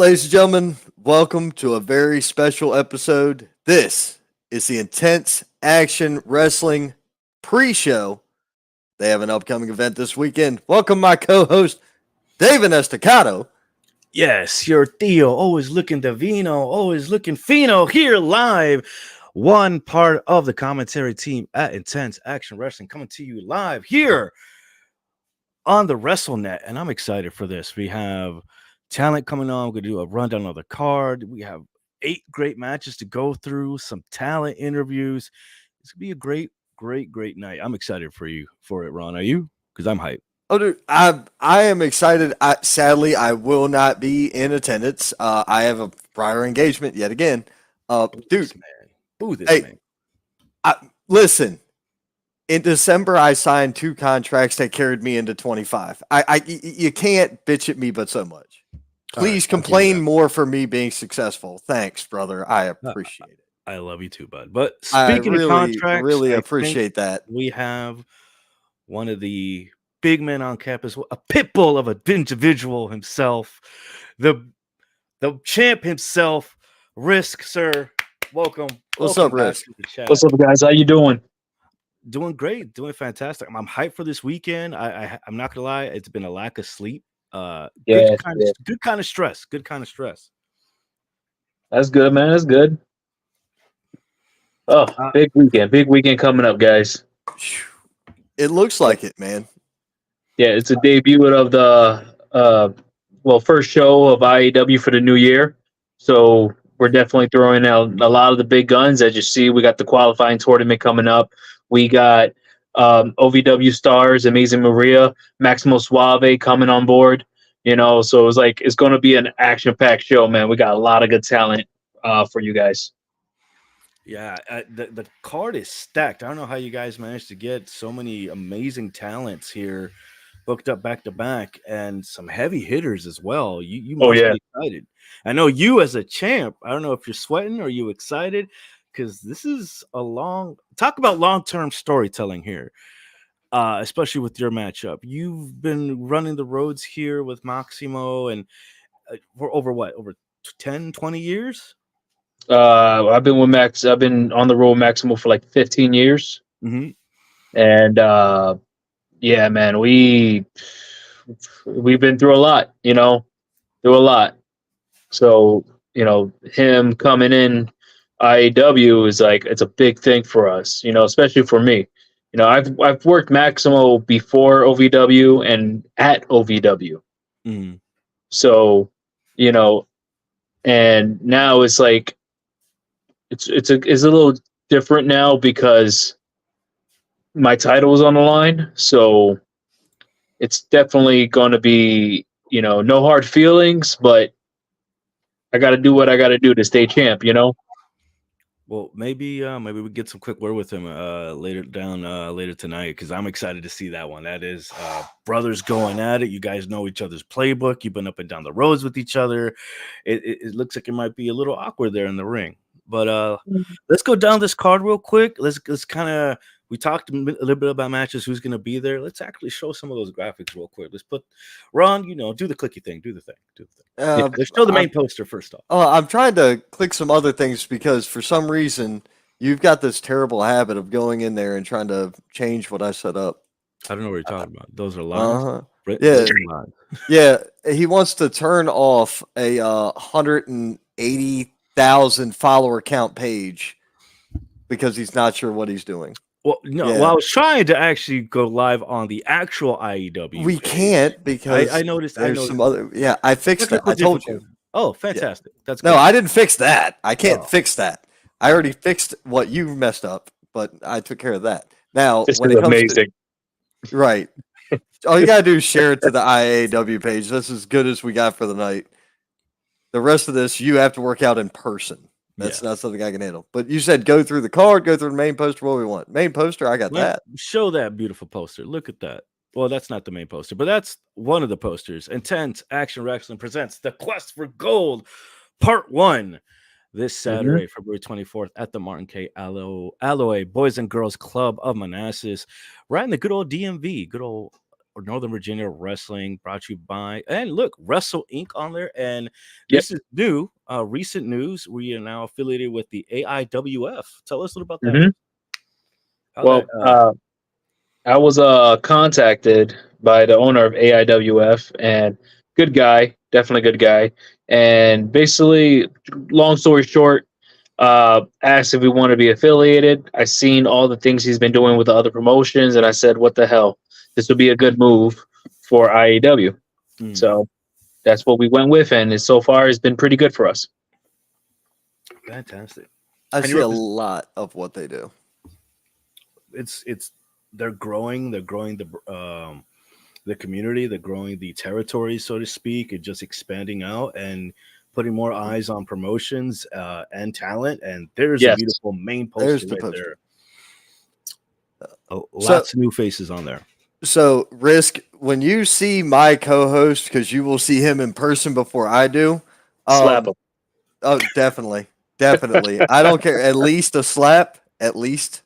Ladies and gentlemen, welcome to a very special episode. This is the Intense Action Wrestling pre-show. They have an upcoming event this weekend. Welcome my co-host, David Estacado. Yes, your Theo, always looking Davino, always looking Fino, here live. One part of the commentary team at Intense Action Wrestling coming to you live here on the WrestleNet. And I'm excited for this. We have talent coming on. We're going to do a rundown of the card. We have 8 great matches to go through, some talent interviews. It's going to be a great night. I'm excited for it, Ron. Are you? Because I'm hyped. Oh, dude, I am excited. Sadly, I will not be in attendance. I have a prior engagement yet again. Dude, Boo this man. Listen. In December, I signed 2 contracts that carried me into 25. You can't bitch at me, but so much. Please complain more for me being successful. Thanks, brother. I appreciate it. I love you too, bud. But speaking of contracts, really appreciate that. We have one of the big men on campus, a pit bull of an individual himself, the champ himself, Risk, sir. Welcome. What's up, Risk? What's up, guys? How you doing? Doing great, doing fantastic. I'm hyped for this weekend. I'm not gonna lie, it's been a lack of sleep. Good kind of stress. That's good, man. That's good. Oh, big weekend coming up, guys. It looks like it, man. Yeah, it's a debut of the first show of IAW for the new year. So we're definitely throwing out a lot of the big guns. As you see, we got the qualifying tournament coming up. We got OVW stars, Amazing Maria, Maximo Suave coming on board. So it's going to be an action-packed show, man. We got a lot of good talent for you guys. Yeah, the card is stacked. I don't know how you guys managed to get so many amazing talents here, booked up back to back, and some heavy hitters as well. You must be excited. I know you as a champ. I don't know if you're sweating or you excited, because this is talk about long-term storytelling here, especially with your matchup. You've been running the roads here with Maximo and for over 10, 20 years? I've been with Max. I've been on the road with Maximo for like 15 years. Mm-hmm. And yeah, man, we've been through a lot, So, him coming in IAW is it's a big thing for us, especially for me. I've worked Maximo before OVW and at OVW. Mm-hmm. So, and now it's it's a little different now because my title is on the line. So it's definitely going to be, no hard feelings, but I got to do what I got to do to stay champ, Well, maybe we get some quick word with him later tonight, because I'm excited to see that one. That is brothers going at it. You guys know each other's playbook. You've been up and down the roads with each other. It looks like it might be a little awkward there in the ring. But let's go down this card real quick. Let's kind of, we talked a little bit about matches, who's going to be there. Let's actually show some of those graphics real quick. Let's put Ron, do the clicky thing. Do the thing. Let's show the main poster first off. Oh, I'm trying to click some other things because for some reason you've got this terrible habit of going in there and trying to change what I set up. I don't know what you're talking about. Those are lines. Yeah. Yeah. He wants to turn off a 180,000 follower count page because he's not sure what he's doing. Well, no. Yeah. Well, I was trying to actually go live on the actual IAW. We can't because I noticed. Some other. Yeah, I fixed it. I told you. Oh, fantastic! Yeah. That's no, I didn't fix that. I can't fix that. I already fixed what you messed up, but I took care of that. Now, this is amazing. Right. All you gotta do is share it to the IAW page. That's as good as we got for the night. The rest of this, you have to work out in person. That's not something I can handle. But you said go through the card, go through the main poster. What do we want? Main poster, I got that. Show that beautiful poster. Look at that. Well, that's not the main poster, but that's one of the posters. Intense Action Wrestling presents The Quest for Gold, Part 1, this Saturday, February 24th, at the Martin K. Alloy Boys and Girls Club of Manassas, right in the good old DMV, good old Northern Virginia Wrestling, brought to you by, and look, Wrestle Inc. on there. And Yep. this is new, recent news. We are now affiliated with the AIWF. Tell us a little about that. Mhm. How Well, that, I was contacted by the owner of AIWF, and good guy, definitely good guy. And basically, long story short, asked if we want to be affiliated. I seen all the things he's been doing with the other promotions, and I said, "What the hell? This would be a good move for IAW." So that's what we went with, and so far it's been pretty good for us. fantastic. I And see you're a lot of what they do. It's they're growing the community, they're growing the territory, so to speak, and just expanding out and putting more eyes on promotions and talent. And there's a Yes. beautiful main There's poster the right poster. there. Lots of new faces on there. So, Risk, when you see my co-host, because you will see him in person before I do. Slap him. Oh, definitely, definitely. I don't care. At least a slap. At least.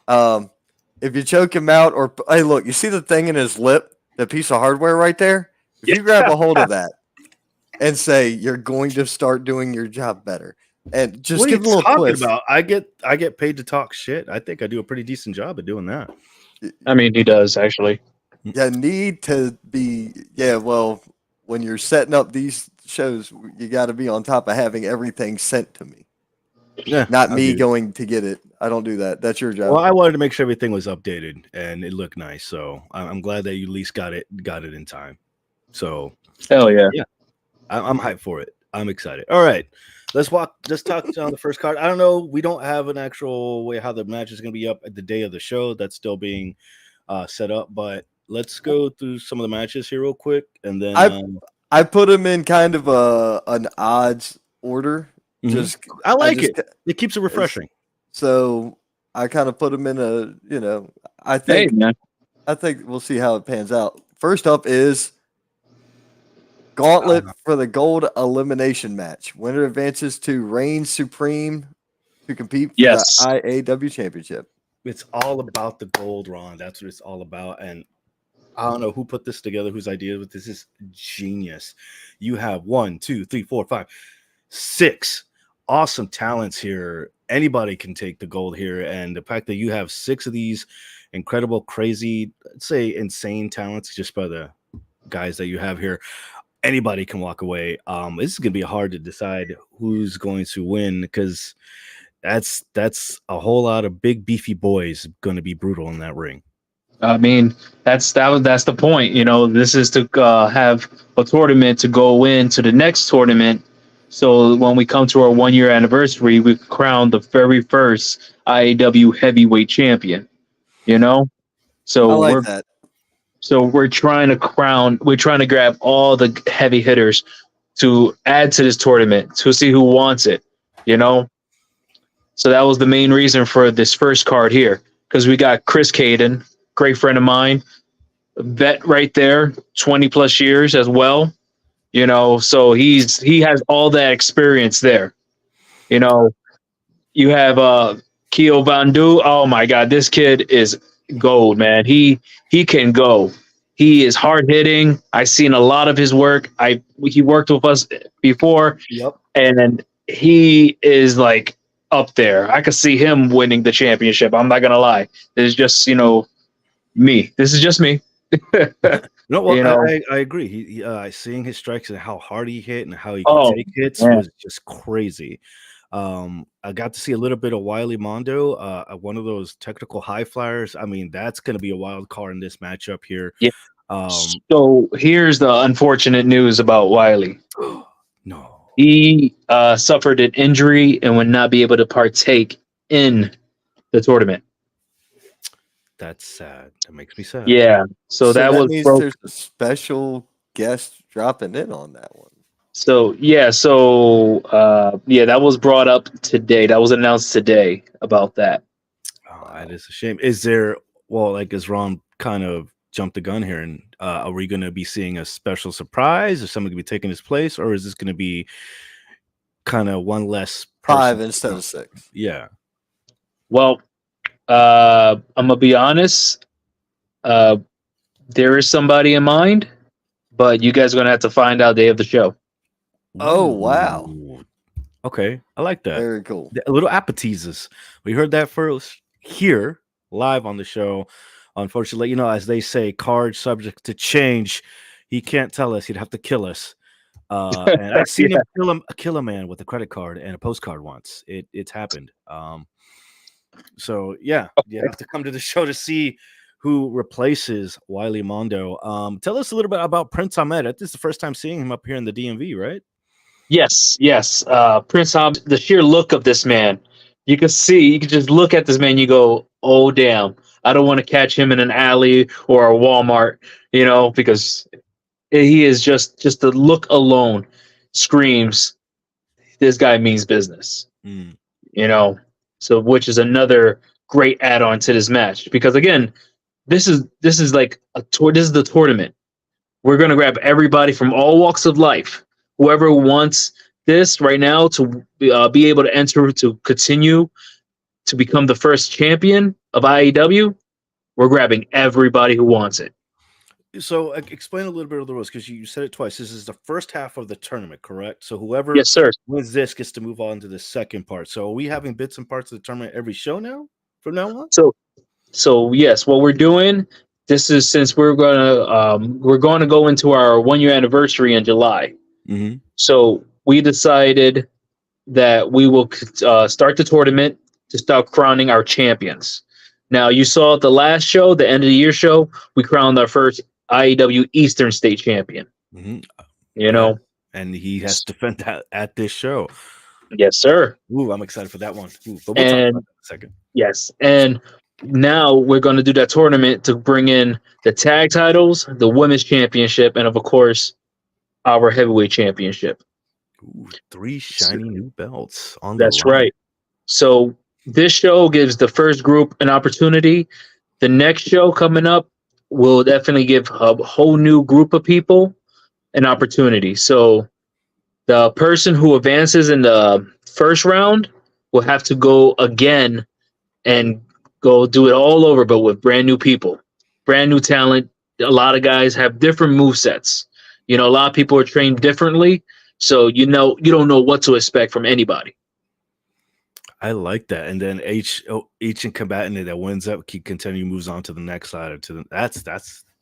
If you choke him out, or hey, look, you see the thing in his lip, the piece of hardware right there. If you grab a hold of that and say you're going to start doing your job better, and just What are give you it a little talking twist. about? I get paid to talk shit. I think I do a pretty decent job of doing that. I mean, he does actually. You need to be, yeah. Well, when you're setting up these shows, you got to be on top of having everything sent to me. Yeah, Not I me do. going to get it. I don't do that. That's your job. Well, I wanted to make sure everything was updated and it looked nice. So I'm glad that you at least got it in time. So Hell yeah. I'm hyped for it. I'm excited. All right, let's talk on the first card. I don't know. We don't have an actual way how the match is going to be up at the day of the show. That's still being set up, but let's go through some of the matches here real quick, and then I put them in kind of an odds order. Just I like it. It keeps it refreshing. So I kind of put them in a, I Hey, think man. I think we'll see how it pans out. First up is Gauntlet for the gold elimination match. Winner advances to Reign Supreme to compete for Yes. the IAW Championship. It's all about the gold, Ron. That's what it's all about. And I don't know who put this together, whose idea, but this is genius. You have 1, 2, 3, 4, 5, 6 awesome talents here. Anybody can take the gold here. And the fact that you have 6 of these incredible, crazy, let's say insane talents just by the guys that you have here, anybody can walk away. This is going to be hard to decide who's going to win because that's a whole lot of big, beefy boys going to be brutal in that ring. I mean, that's the point. This is to have a tournament to go into the next tournament. So when we come to our 1-year anniversary, we crown the very first IAW heavyweight champion. So I like that. So we're trying to grab all the heavy hitters to add to this tournament to see who wants it. So that was the main reason for this first card here, because we got Chris Caden, great friend of mine, vet right there, 20 plus years as well. So he has all that experience there. You have Keo Vandu. Oh my God, this kid is gold, man. He can go. He is hard hitting. I've seen a lot of his work. He worked with us before. Yep. And he is like up there. I could see him winning the championship. I'm not gonna lie. This is just me. This is just me. No, well, I agree. He seeing his strikes and how hard he hit and how he could take hits was just crazy. I got to see a little bit of Wiley Mondo, one of those technical high flyers. I mean, that's going to be a wild card in this matchup here. Yeah. So here's the unfortunate news about Wiley. No. He suffered an injury and would not be able to partake in the tournament. That's sad. That makes me sad. Yeah. So that means there's a special guest dropping in on that one. So that was brought up today. That was announced today about that. Oh, that is a shame. Is there, as Ron kind of jumped the gun here, and are we going to be seeing a special surprise? Is someone going to be taking his place, or is this going to be kind of one less 5 instead of 6? Yeah. Well, I'm gonna be honest. There is somebody in mind, but you guys are gonna have to find out day of the show. Oh, wow. Ooh. Okay, I like that. Very cool. A little appetizers. We heard that first here live on the show. Unfortunately, as they say, card subject to change. He can't tell us. He'd have to kill us. And I've seen him kill a man with a credit card and a postcard once. It's happened. So yeah, you have to come to the show to see who replaces Wiley Mondo. Tell us a little bit about Prince Ahmed. This is the first time seeing him up here in the DMV, right? Yes. Prince Ahmed, the sheer look of this man, you can just look at this man, you go, oh damn, I don't want to catch him in an alley or a Walmart, because he is just the look alone screams this guy means business. So which is another great add-on to this match, because again, this is like this is the tournament. We're going to grab everybody from all walks of life. Whoever wants this right now to be able to enter, to continue to become the first champion of IAW, we're grabbing everybody who wants it. So explain a little bit of the rules, because you said it twice. This is the first half of the tournament, correct? So whoever Yes, sir. wins this gets to move on to the second part. So are we having bits and parts of the tournament every show now from now on? So yes, what we're doing, this is, since we're gonna go into our 1 year anniversary in July. Mm-hmm. So we decided that we will start the tournament to start crowning our champions. Now, you saw at the last show, the end of the year show, we crowned our first IAW Eastern State champion. Mm-hmm. And he has to defend that at this show. Yes, sir. Ooh, I'm excited for that one. But we'll talk about that in a second. Yes, and now we're going to do that tournament to bring in the tag titles, the women's championship, and of course, our heavyweight championship. Ooh, 3 shiny new belts on That's the line. right. So this show gives the first group an opportunity. The next show coming up will definitely give a whole new group of people an opportunity. So the person who advances in the first round will have to go again and go do it all over, but with brand new people, brand new talent. A lot of guys have different movesets. A lot of people are trained differently. So, you don't know what to expect from anybody. I like that. And then each combatant that wins up moves on to the next side or to the that's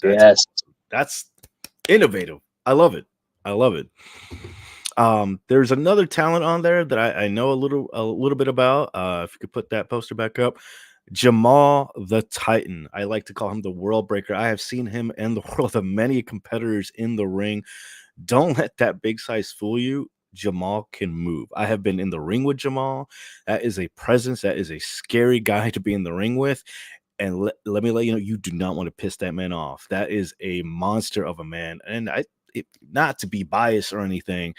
yes. That's innovative. I love it. There's another talent on there that I know a little bit about. If you could put that poster back up. Jamal the Titan. I like to call him the world breaker. I have seen him in the world of many competitors in the ring. Don't let that big size fool you. Jamal can move. I have been in the ring with Jamal. That is a presence. That is a scary guy to be in the ring with. And let me let you know, you do not want to piss that man off. That is a monster of a man. And not to be biased or anything,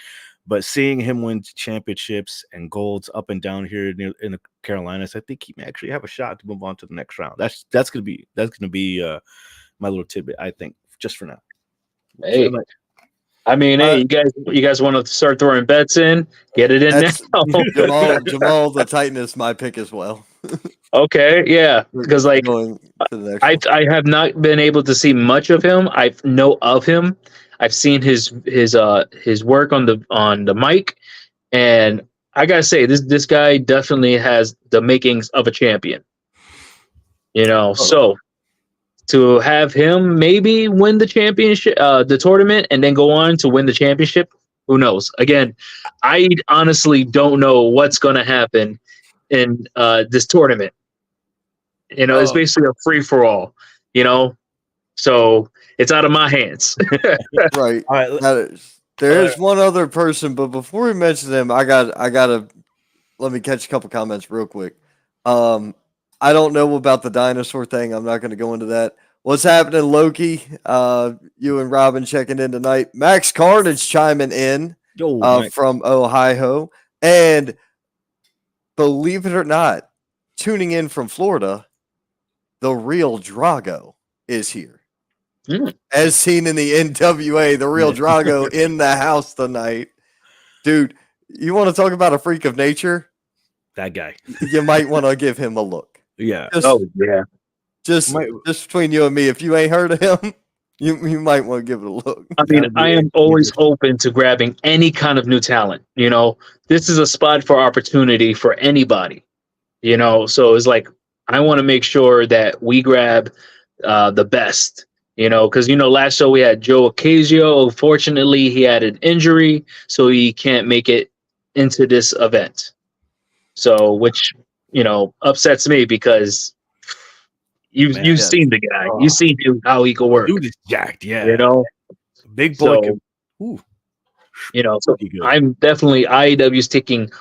but seeing him win championships and golds up and down here in the Carolinas, I think he may actually have a shot to move on to the next round. That's gonna be my little tidbit, I think, just for now. Hey, you guys want to start throwing bets in? Get it in now. Jamal the Titan is my pick as well. Okay, yeah, because I have not been able to see much of him. I know of him. I've seen his work on the mic, and I gotta say this guy definitely has the makings of a champion. So to have him maybe win the championship, the tournament, and then go on to win the championship, who knows? Again, I honestly don't know what's going to happen in this tournament. It's basically a free for all. So it's out of my hands. Right. All right. There is one other person, but before we mention them, I gotta let me catch a couple comments real quick. I don't know about the dinosaur thing. I'm not going to go into that. What's happening, Loki? You and Robin checking in tonight. Max Carnage chiming in from Ohio. And believe it or not, tuning in from Florida, the real Drago is here. As seen in the NWA, the real Drago in the house tonight. Dude, you want to talk about a freak of nature? That guy. You might want to give him a look. Yeah. Just between you and me, if you ain't heard of him, You might want to give it a look. I mean, I am always open to grabbing any kind of new talent. This is a spot for opportunity for anybody. So it's like I want to make sure that we grab the best. Because last show we had Joe Ocasio. Unfortunately, he had an injury, so he can't make it into this event. So, which upsets me because you've seen the guy, you've seen how he can work. Dude is jacked, yeah. Big boy. So I'm definitely IAW's taking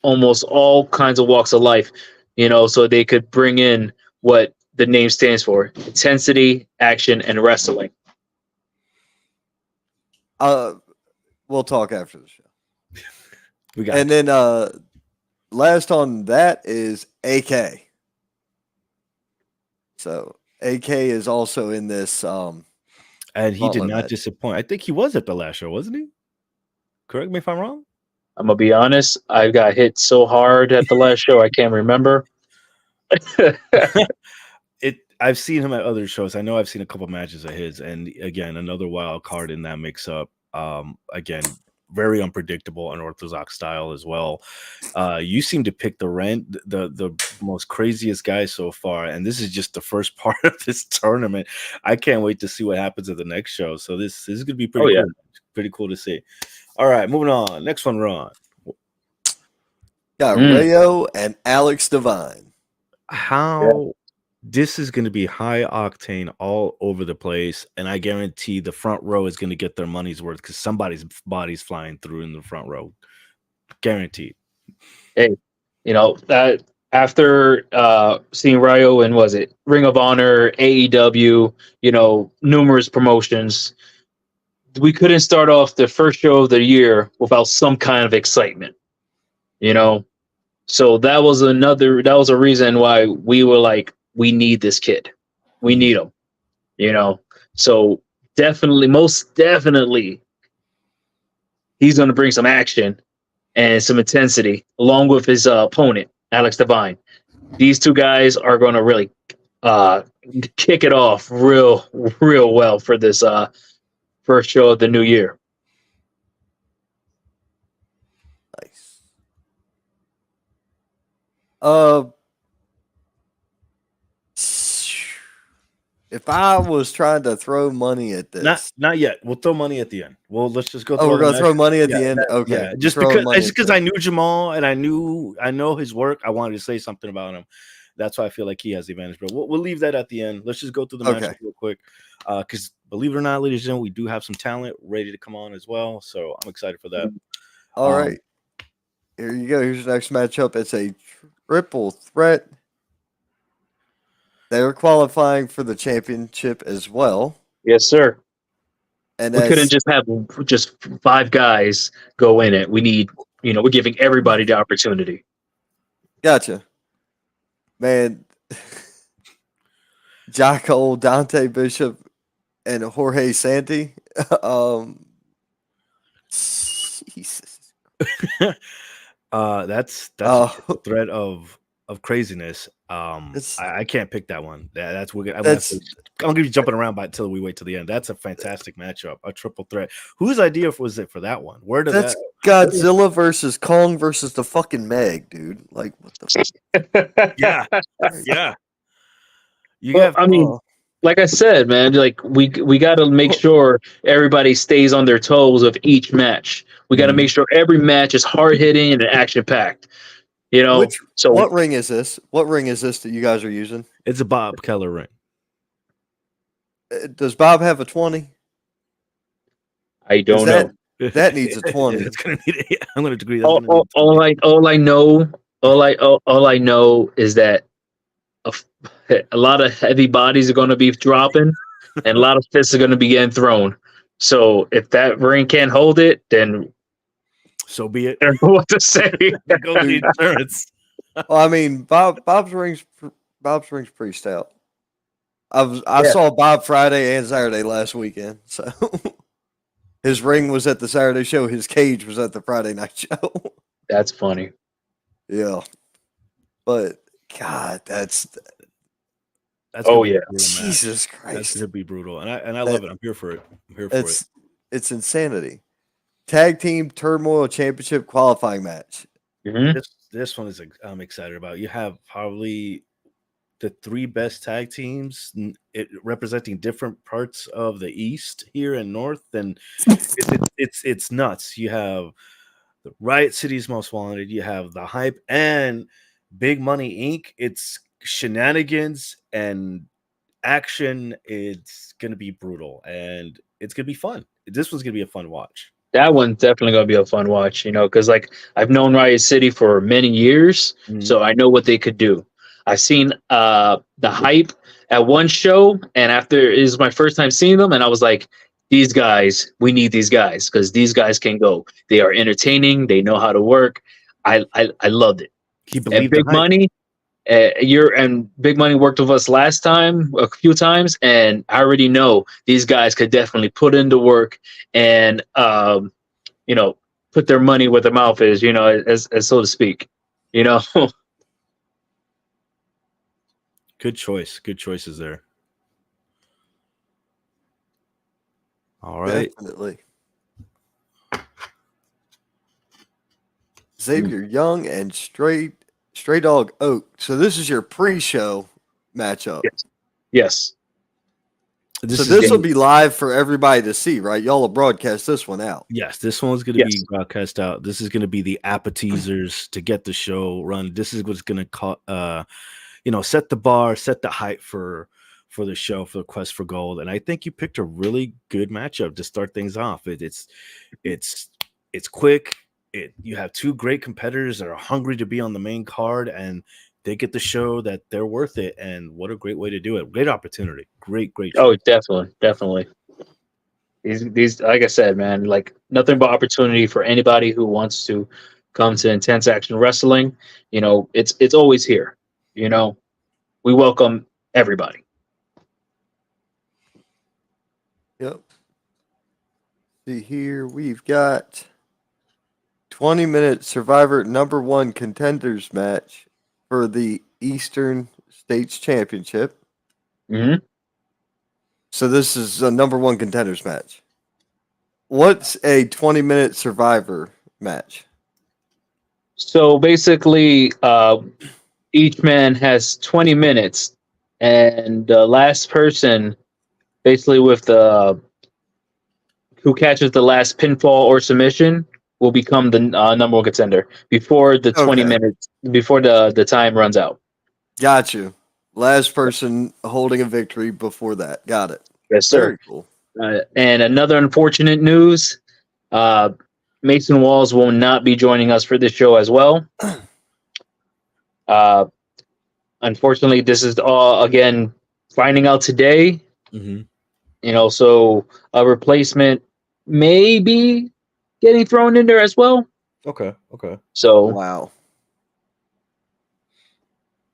almost all kinds of walks of life, so they could bring in what the name stands for: intensity, action, and wrestling. We'll talk after the show. And then last on that is AK. So AK is also in this. And he did not disappoint. I think he was at the last show, wasn't he? Correct me if I'm wrong. I'm gonna be honest. I got hit so hard at the last show, I can't remember. I've seen him at other shows. I know I've seen a couple matches of his, and again, another wild card in that mix up. Again, very unpredictable, unorthodox style as well. You seem to pick the most craziest guy so far, and this is just the first part of this tournament. I can't wait to see what happens at the next show. So this is gonna be pretty cool. Pretty cool to see. All right, moving on. Next one, Ron. Got Rayo and Alex Divine. This is going to be high octane all over the place, and I guarantee the front row is going to get their money's worth because somebody's body's flying through in the front row. Guaranteed. Hey, that after seeing Rayo and was it Ring of Honor, AEW, numerous promotions, we couldn't start off the first show of the year without some kind of excitement. So that was a reason why we were like, we need this kid. We need him. So most definitely, he's going to bring some action and some intensity along with his opponent, Alex Divine. These two guys are going to really kick it off real well for this first show of the new year. Nice. If I was trying to throw money at this, not yet. We'll throw money at the end. Well, let's just go. We're gonna throw money at the end. Okay, yeah. Just because I knew Jamal and I know his work. I wanted to say something about him. That's why I feel like he has the advantage. But we'll leave that at the end. Let's just go through the match real quick. Because believe it or not, ladies and gentlemen, we do have some talent ready to come on as well. So I'm excited for that. All right, here you go. Here's the next matchup. It's a triple threat. They're qualifying for the championship as well. Yes, sir. And we couldn't just have just 5 guys go in it. We need, we're giving everybody the opportunity. Gotcha. Man, Jocko, Dante Bishop, and Jorge Santi. Jesus. That's a threat of craziness. I can't pick that one. I'm gonna be jumping around until we wait till the end. That's a fantastic matchup, a triple threat. Whose idea was it for that one? That's Godzilla versus Kong versus the fucking Meg, dude. Like what the? Yeah. Like I said, man, like we got to make sure everybody stays on their toes of each match. We got to make sure every match is hard hitting and action packed. What ring is this? What ring is this that you guys are using? It's a Bob Keller ring. Does Bob have a 20? I don't know. That needs a 20. It's gonna need it. I'm gonna agree. All I know is that a lot of heavy bodies are going to be dropping, and a lot of fists are going to be getting thrown. So if that ring can't hold it, then so be it. I don't know what to say. Go the insurance. Well, I mean, Bob's ring's pretty stout. I saw Bob Friday and Saturday last weekend, so his ring was at the Saturday show. His cage was at the Friday night show. That's funny. Yeah, but God, that's That's Oh gonna be yeah. a brutal match. Jesus That's Christ. gonna be brutal, and I love it. I'm here for it. I'm here for it. It's insanity. Tag team turmoil championship qualifying match. Hmm. This one is I'm excited about. You have probably the three best tag teams representing different parts of the East here and North, and it's nuts. You have the Riot City's Most Wanted, you have the Hype and Big Money Inc. It's shenanigans and action. It's gonna be brutal and it's gonna be fun. This one's gonna be a fun watch. That one's definitely gonna be a fun watch, because like I've known Riot City for many years, so I know what they could do. I've seen the Hype at one show, and after it was my first time seeing them, and I was like, these guys, we need these guys because these guys can go. They are entertaining. They know how to work. I loved it. He And believed the Big hype. Money, Big Money worked with us last time a few times, and I already know these guys could definitely put into work and put their money where their mouth is, as so to speak. Good choice. Good choices there. All right. Definitely. Xavier Young and Stray Dog Oak. So this is your pre-show matchup. Yes. This will be live for everybody to see, right? Y'all will broadcast this one out. Yes, this one's going to be broadcast out. This is going to be the appetizers to get the show run. This is what's going to set the bar, set the hype for the show, for the Quest for Gold. And I think you picked a really good matchup to start things off. It's quick. You have two great competitors that are hungry to be on the main card, and they get to show that they're worth it. And what a great way to do it! Great opportunity. Great. Oh, definitely. These, like I said, man, like nothing but opportunity for anybody who wants to come to Intense Action Wrestling. It's always here. We welcome everybody. Yep. See here, we've got 20-minute Survivor number 1 contenders match for the Eastern States Championship. Mm-hmm. So this is a number 1 contenders match. What's a 20-minute Survivor match? So basically, each man has 20 minutes, and the last person, basically with who catches the last pinfall or submission, will become the number 1 contender before the 20 minutes, before the time runs out. Got you. Last person holding a victory before that. Got it. Yes, sir. Very cool. And another unfortunate news, Mason Walls will not be joining us for this show as well. Unfortunately, this is all, again, finding out today. Mm-hmm. So a replacement may be getting thrown in there as well. Okay. So, wow.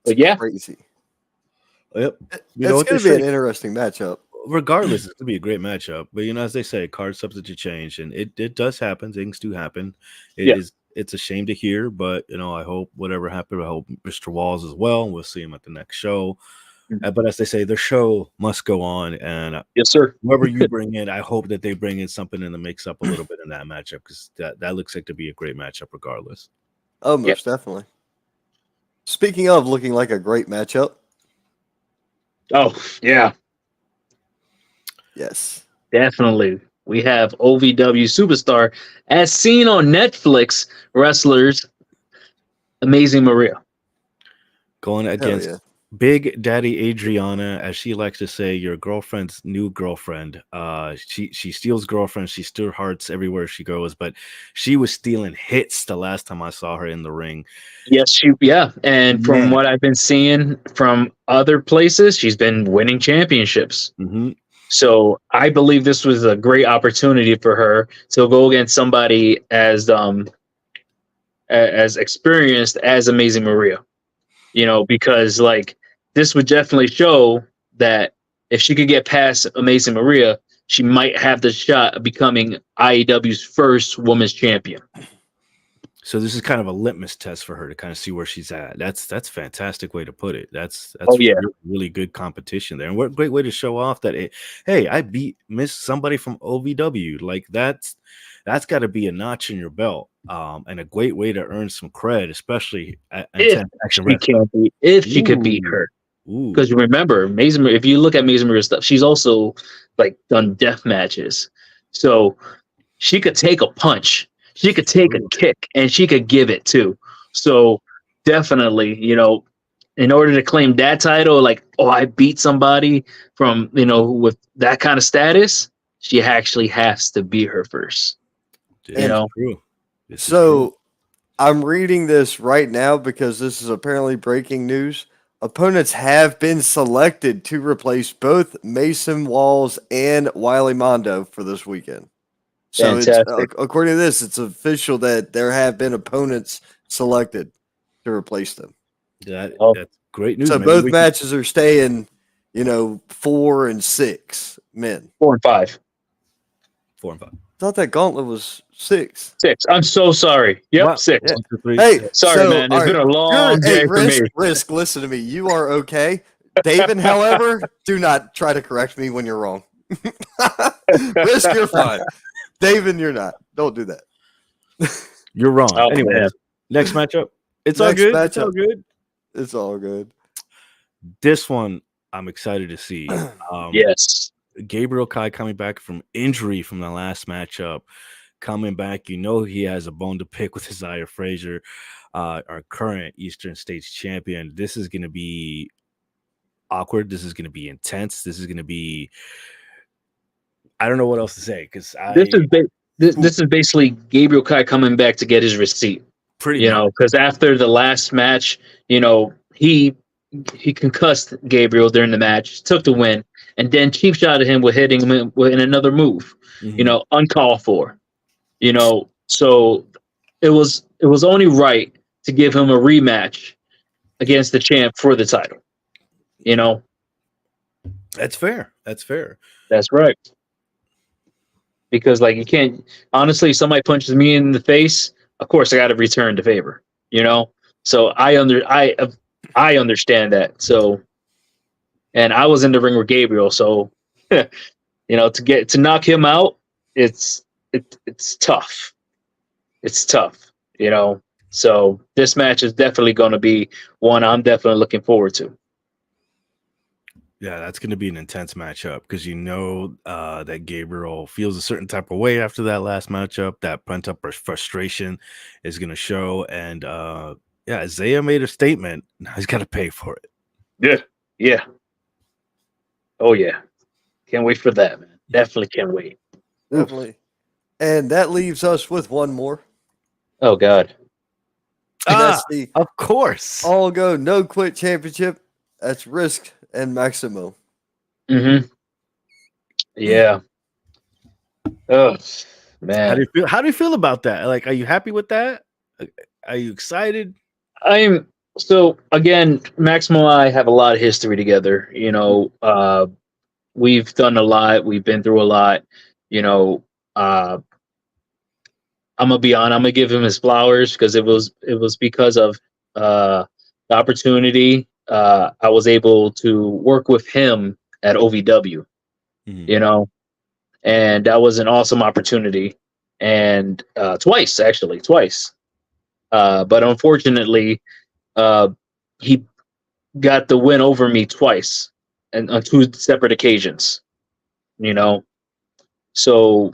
but yeah. Crazy. Yep. It's going to be an interesting matchup. Regardless, it's going to be a great matchup. But, as they say, card substitute change. And it does happen. Things do happen. It's a shame to hear. But, I hope whatever happened, I hope Mr. Walls as well. We'll see him at the next show. But as they say, the show must go on. And yes, sir. Whoever you bring in, I hope that they bring in something in that makes up a little bit in that matchup, because that looks like to be a great matchup regardless. Oh, most definitely. Speaking of looking like a great matchup. Oh, yeah. Yes. Definitely. We have OVW Superstar, as seen on Netflix, wrestlers Amazing Maria. Going against Big Daddy Adriana, as she likes to say, your girlfriend's new girlfriend. She steals girlfriends. She steals hearts everywhere she goes, but she was stealing hits the last time I saw her in the ring. Yes, and from what I've been seeing from other places, she's been winning championships. Mm-hmm. So I believe this was a great opportunity for her to go against somebody as experienced as Amazing Maria. Because like this would definitely show that if she could get past Amazing Maria, she might have the shot of becoming IAW's first women's champion. So this is kind of a litmus test for her to kind of see where she's at. That's fantastic way to put it. That's Oh, yeah. really good competition there, and what a great way to show off that. Hey, I beat somebody from OVW. Like that's got to be a notch in your belt, and a great way to earn some cred, especially at If she could beat her. Because remember, Mason, if you look at Mason Maria's stuff, she's also like done death matches, so she could take a punch. She could take a kick, and she could give it too. So definitely, in order to claim that title, like, oh, I beat somebody from, with that kind of status, she actually has to beat her first. True. So I'm reading this right now because this is apparently breaking news. Opponents have been selected to replace both Mason Walls and Wiley Mondo for this weekend. So according to this, it's official that there have been opponents selected to replace them. That's great news. So both matches are staying, 4 and 6 men. 4 and 5. 4 and 5. I thought that gauntlet was 6. 6. I'm so sorry. Yep, wow. 6. Yeah. Hey, sorry, man. It's been a long day for me. Risk, listen to me. You are okay. David, however, do not try to correct me when you're wrong. Risk, you're fine. David, you're not. Don't do that. You're wrong. Oh, anyway, man. Next matchup. It's all good. It's all good. It's all good. This one I'm excited to see. Yes. Gabriel Kai coming back from injury from the last matchup. Coming back, he has a bone to pick with Isaiah Frazier, our current Eastern States champion. This is going to be awkward. This is going to be intense. This is going to be. I don't know what else to say because this is basically Gabriel Kai coming back to get his receipt. Pretty much. Because after the last match, he concussed Gabriel during the match, took the win, and then cheap shot at him with hitting him in another move, uncalled for. So it was only right to give him a rematch against the champ for the title. That's fair. That's right. Because you can't honestly, somebody punches me in the face, of course I got to return the favor, So I understand that. So, and I was in the ring with Gabriel, so to knock him out, it's tough. It's tough, So this match is definitely going to be one I'm definitely looking forward to. Yeah, that's going to be an intense matchup because that Gabriel feels a certain type of way after that last matchup. That pent up frustration is going to show, and Isaiah made a statement. Now he's got to pay for it. Yeah. Oh yeah, can't wait for that, man. Definitely can't wait. Definitely. And that leaves us with one more. Oh God. That's the of course All Go No Quit Championship. That's Risk and Maximo. Mm-hmm. Yeah. Oh man. How do you feel about that? Like, are you happy with that? Are you excited? So again, Maximo and I have a lot of history together. We've done a lot. We've been through a lot. I'm gonna be honest. I'm gonna give him his flowers because it was because of the opportunity. I was able to work with him at OVW, and that was an awesome opportunity. And twice. But unfortunately, he got the win over me twice and on 2 separate occasions, So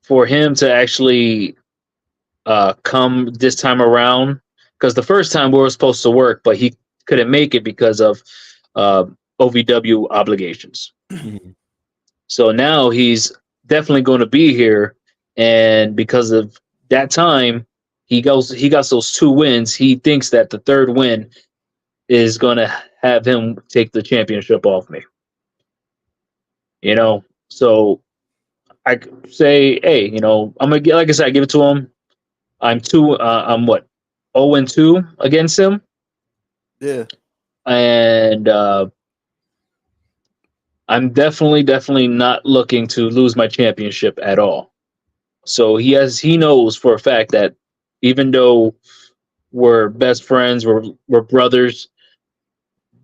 for him to actually come this time around, because the first time we were supposed to work, but he couldn't make it because of OVW obligations. Mm-hmm. So now he's definitely going to be here, and because of that time, he got those 2 wins. He thinks that the 3rd win is going to have him take the championship off me. So I say, hey, I'm gonna get, like I said, I give it to him. I'm 0-2 against him. Yeah. And I'm definitely not looking to lose my championship at all. So he knows for a fact that even though we're best friends, we're brothers.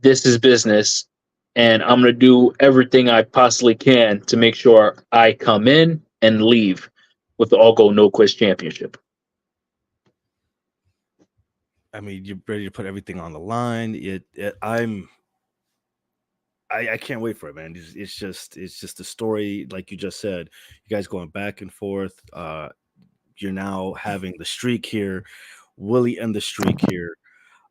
This is business, and I'm gonna do everything I possibly can to make sure I come in and leave with the All Gold No Quiz Championship. I mean, you're ready to put everything on the line. I can't wait for it, man. It's just a story, like you just said. You guys going back and forth. You're now having the streak here. Willie end the streak here.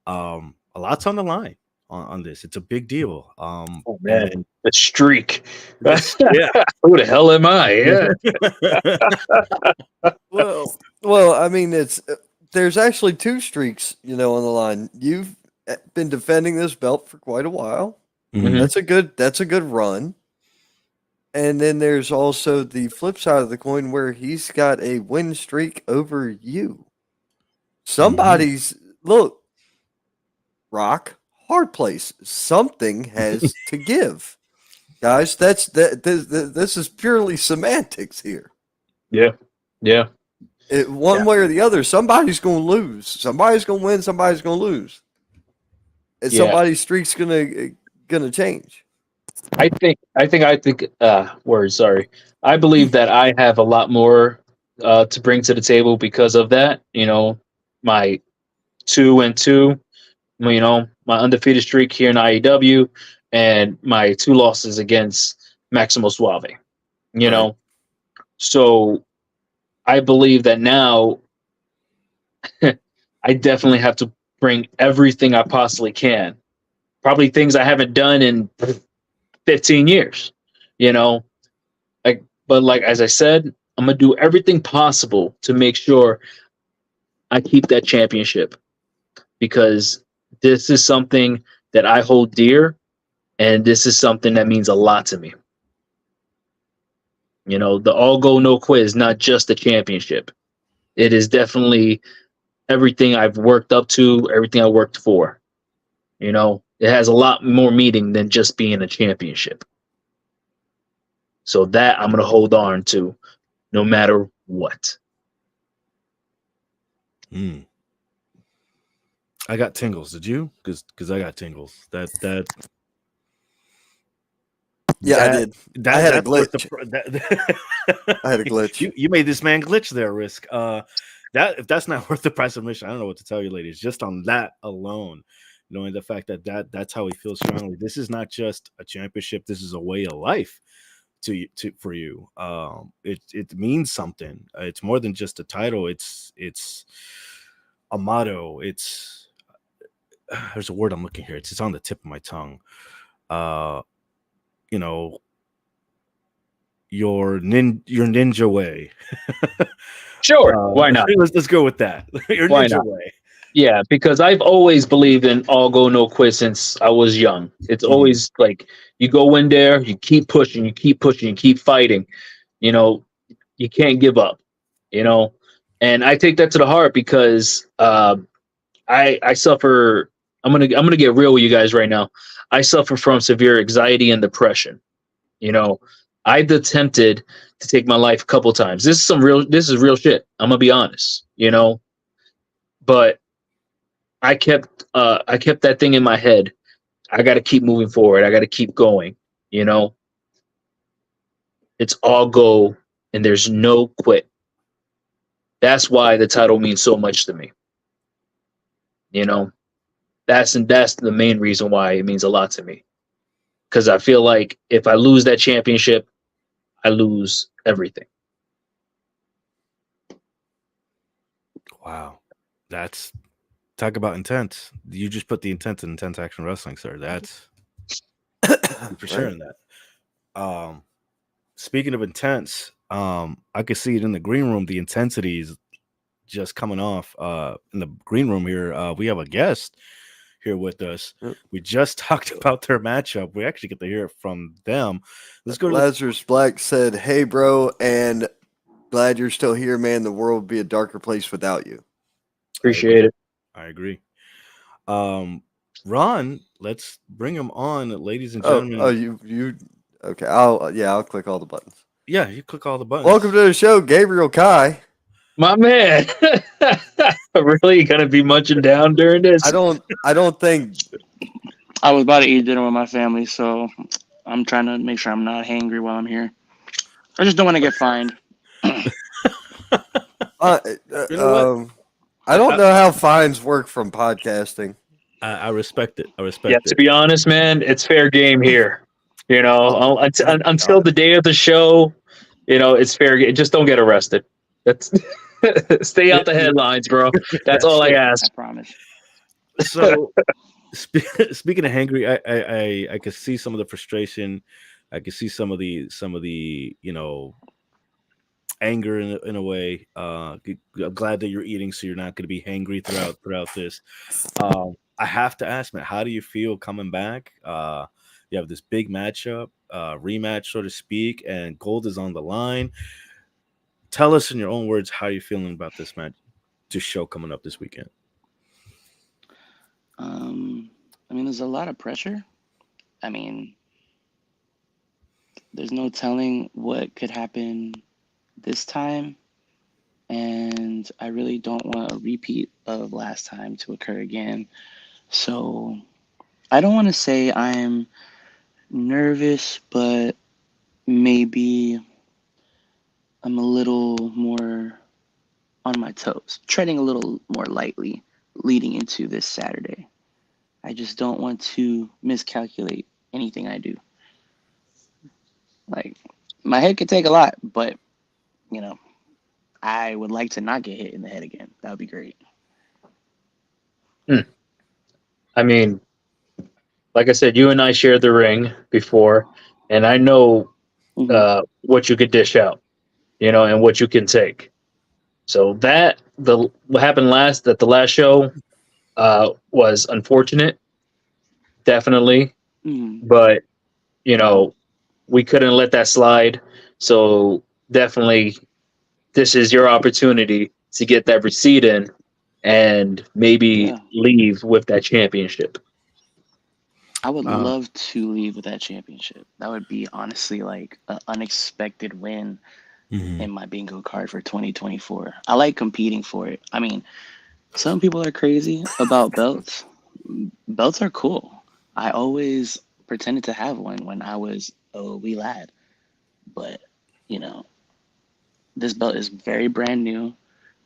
A lot's on the line on this. It's a big deal. Oh man, And the streak. yeah. Who the hell am I? Yeah. Well, I mean, there's actually two streaks, on the line. You've been defending this belt for quite a while. Mhm. That's a good run. And then there's also the flip side of the coin where he's got a win streak over you. Somebody's look, Rock, hard place. Something has to give. Guys, this is purely semantics here. Yeah. One way or the other, somebody's going to lose. Somebody's going to win. Somebody's going to lose. And somebody's streak's going to change. I think. Words. Sorry. I believe that I have a lot more to bring to the table because of that. My 2-2. My undefeated streak here in IAW, and my 2 losses against Maximo Suave. Right. So I believe that now I definitely have to bring everything I possibly can. Probably things I haven't done in 15 years, but as I said, I'm going to do everything possible to make sure I keep that championship, because this is something that I hold dear, and this is something that means a lot to me. The All Gold No Quiz, not just the championship. It is definitely everything I've worked up to, everything I worked for. It has a lot more meaning than just being a championship. So that I'm going to hold on to no matter what. I got tingles. Did you? Because I got tingles. Yeah, I did. I had a glitch. I had a glitch. You made this man glitch there, Risk. If that's not worth the price of admission, I don't know what to tell you, ladies. Just on that alone, knowing the fact that's how he feels strongly. This is not just a championship. This is a way of life for you. It means something. It's more than just a title. It's a motto. There's a word I'm looking here. It's on the tip of my tongue. Your ninja way. Sure, why not? Let's go with that. Your Why ninja not? way. Yeah, because I've always believed in All Gold No Quiz since I was young. It's always like you go in there, you keep pushing, you keep fighting. You can't give up. And I take that to the heart because I suffer. I'm gonna get real with you guys right now. I suffer from severe anxiety and depression. I've attempted to take my life a couple times. This is real shit. I'm gonna be honest. But I kept that thing in my head. I got to keep moving forward. I got to keep going. It's all go, and there's no quit. That's why the title means so much to me. That's the main reason why it means a lot to me. Because I feel like if I lose that championship, I lose everything. Wow. That's talk about intense. You just put the intent in Intense Action Wrestling, sir. That's for sharing that. Speaking of intense, I could see it in the green room. The intensity is just coming off. In the green room here, we have a guest here with us. Yep. We just talked about their matchup. We actually get to hear it from them. Let's go to Lazarus Black said, "Hey, bro, and glad you're still here, man. The world would be a darker place without you." Appreciate it. I agree. Ron, let's bring him on, ladies and gentlemen. Oh, you okay? I'll click all the buttons. Yeah, you click all the buttons. Welcome to the show, Gabriel Kai. My man, really gonna be munching down during this? I don't think I was about to eat dinner with my family, so I'm trying to make sure I'm not hangry while I'm here. I just don't want to get fined. uh, You know what? I don't know how fines work from podcasting. I respect it. I Yeah, respect to it. be honest, man, it's fair game here. You know, until the day of the show, you know, it's fair game. Just don't get arrested. That's stay out the headlines, bro. That's all I it. ask. I promise. So speaking of hangry, I could see some of the frustration. I could see some of the anger in a way. I'm glad that you're eating, so you're not going to be hangry throughout this. I have to ask, man, how do you feel coming back? You have this big matchup, rematch, so to speak, and gold is on the line. Tell us in your own words how you're feeling about this match, this show coming up this weekend. I mean, there's a lot of pressure. I mean, there's no telling what could happen this time, and I really don't want a repeat of last time to occur again. So I don't want to say I'm nervous, but maybe I'm a little more on my toes, treading a little more lightly leading into this Saturday. I just don't want to miscalculate anything I do. Like, my head could take a lot, but, you know, I would like to not get hit in the head again. That would be great. I mean, like I said, you and I shared the ring before, and I know what you could dish out, you know, and what you can take. So what happened last at the last show was unfortunate, definitely, Mm-hmm. but you know we couldn't let that slide. So definitely, this is your opportunity to get that receipt in and maybe Yeah. leave with that championship. I would love to leave with that championship. That would be honestly like an unexpected win in my bingo card for 2024. I like competing for it. I mean, some people are crazy about belts. Belts are cool. I always pretended to have one when I was a wee lad. But, you know, this belt is very brand new.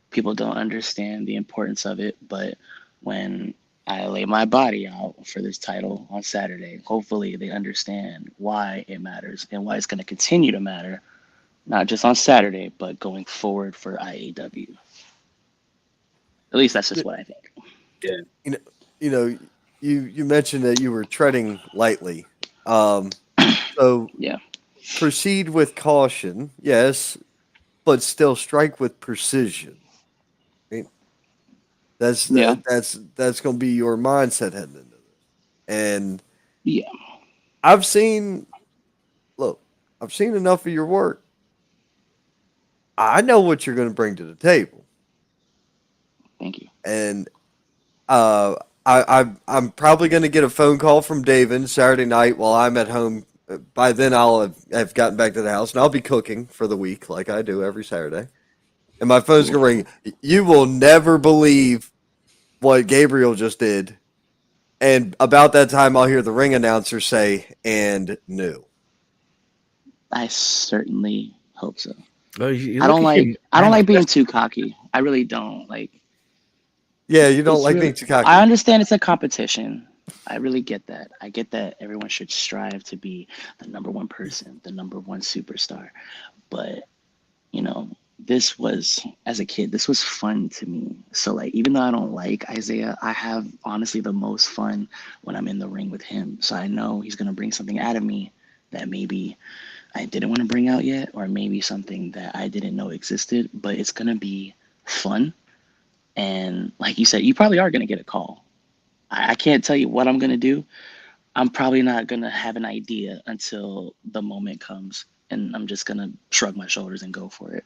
People don't understand the importance of it. But when I lay my body out for this title on Saturday, hopefully they understand why it matters and why it's going to continue to matter, not just on Saturday, but going forward for IAW. At least that's just what I think. You know, you mentioned that you were treading lightly. So Yeah. proceed with caution, yes, but still strike with precision. Right? That's Yeah. that's going to be your mindset heading into this. And Yeah. I've seen, look, I've seen enough of your work. I know what you're going to bring to the table, Thank you. and I'm probably going to get a phone call from David Saturday night while I'm at home. By then, I'll have gotten back to the house, and I'll be cooking for the week like I do every Saturday. And my phone's Cool. going to ring. You will never believe what Gabriel just did. And about that time, I'll hear the ring announcer say, "And new." I certainly hope so. Oh, you I look don't at him like I don't like being too cocky. I really don't. Like, Yeah, you don't it's like really, being too cocky. I understand it's a competition. I really get that. I get that everyone should strive to be the number one person, the number one superstar. But, you know, this was, as a kid, this was fun to me. So, like, even though I don't like Isaiah, I have honestly the most fun when I'm in the ring with him. So I know he's going to bring something out of me that maybe I didn't want to bring out yet, or maybe something that I didn't know existed, but it's going to be fun. And like you said, you probably are going to get a call. I can't tell you what I'm going to do. I'm probably not going to have an idea until the moment comes, and I'm just going to shrug my shoulders and go for it.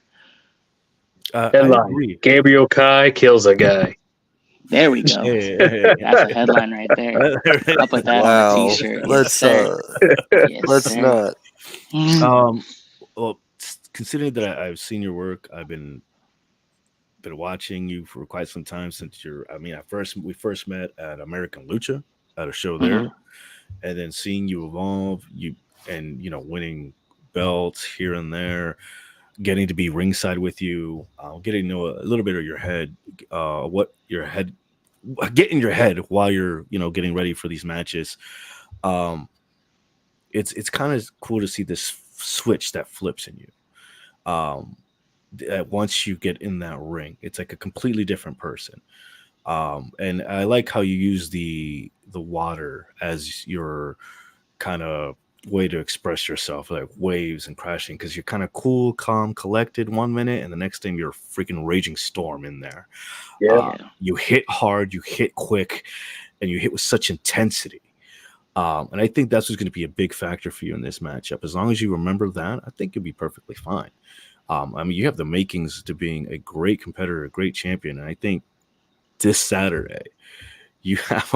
I Headline: agree. Gabriel Kai kills a guy. There we go. Hey. That's a headline right there. I'll put that on a Wow. t-shirt. Yes, sir. Yes, Let's sir. not. Well, considering that I've seen your work, I've been been watching you for quite some time since we first met at American Lucha at a show there, and then seeing you evolve, and winning belts here and there, getting to be ringside with you, getting to know a little bit of your head, get in your head while you're getting ready for these matches. It's kind of cool to see this switch that flips in you. Once you get in that ring, it's like a completely different person. And I like how you use the water as your kind of way to express yourself, like waves and crashing, because you're kind of cool, calm, collected 1 minute, and the next time you're a freaking raging storm in there. You hit hard, you hit quick, and you hit with such intensity. And I think that's what's going to be a big factor for you in this matchup. As long as you remember that, I think you'll be perfectly fine. You have the makings to being a great competitor, a great champion. And I think this Saturday, you have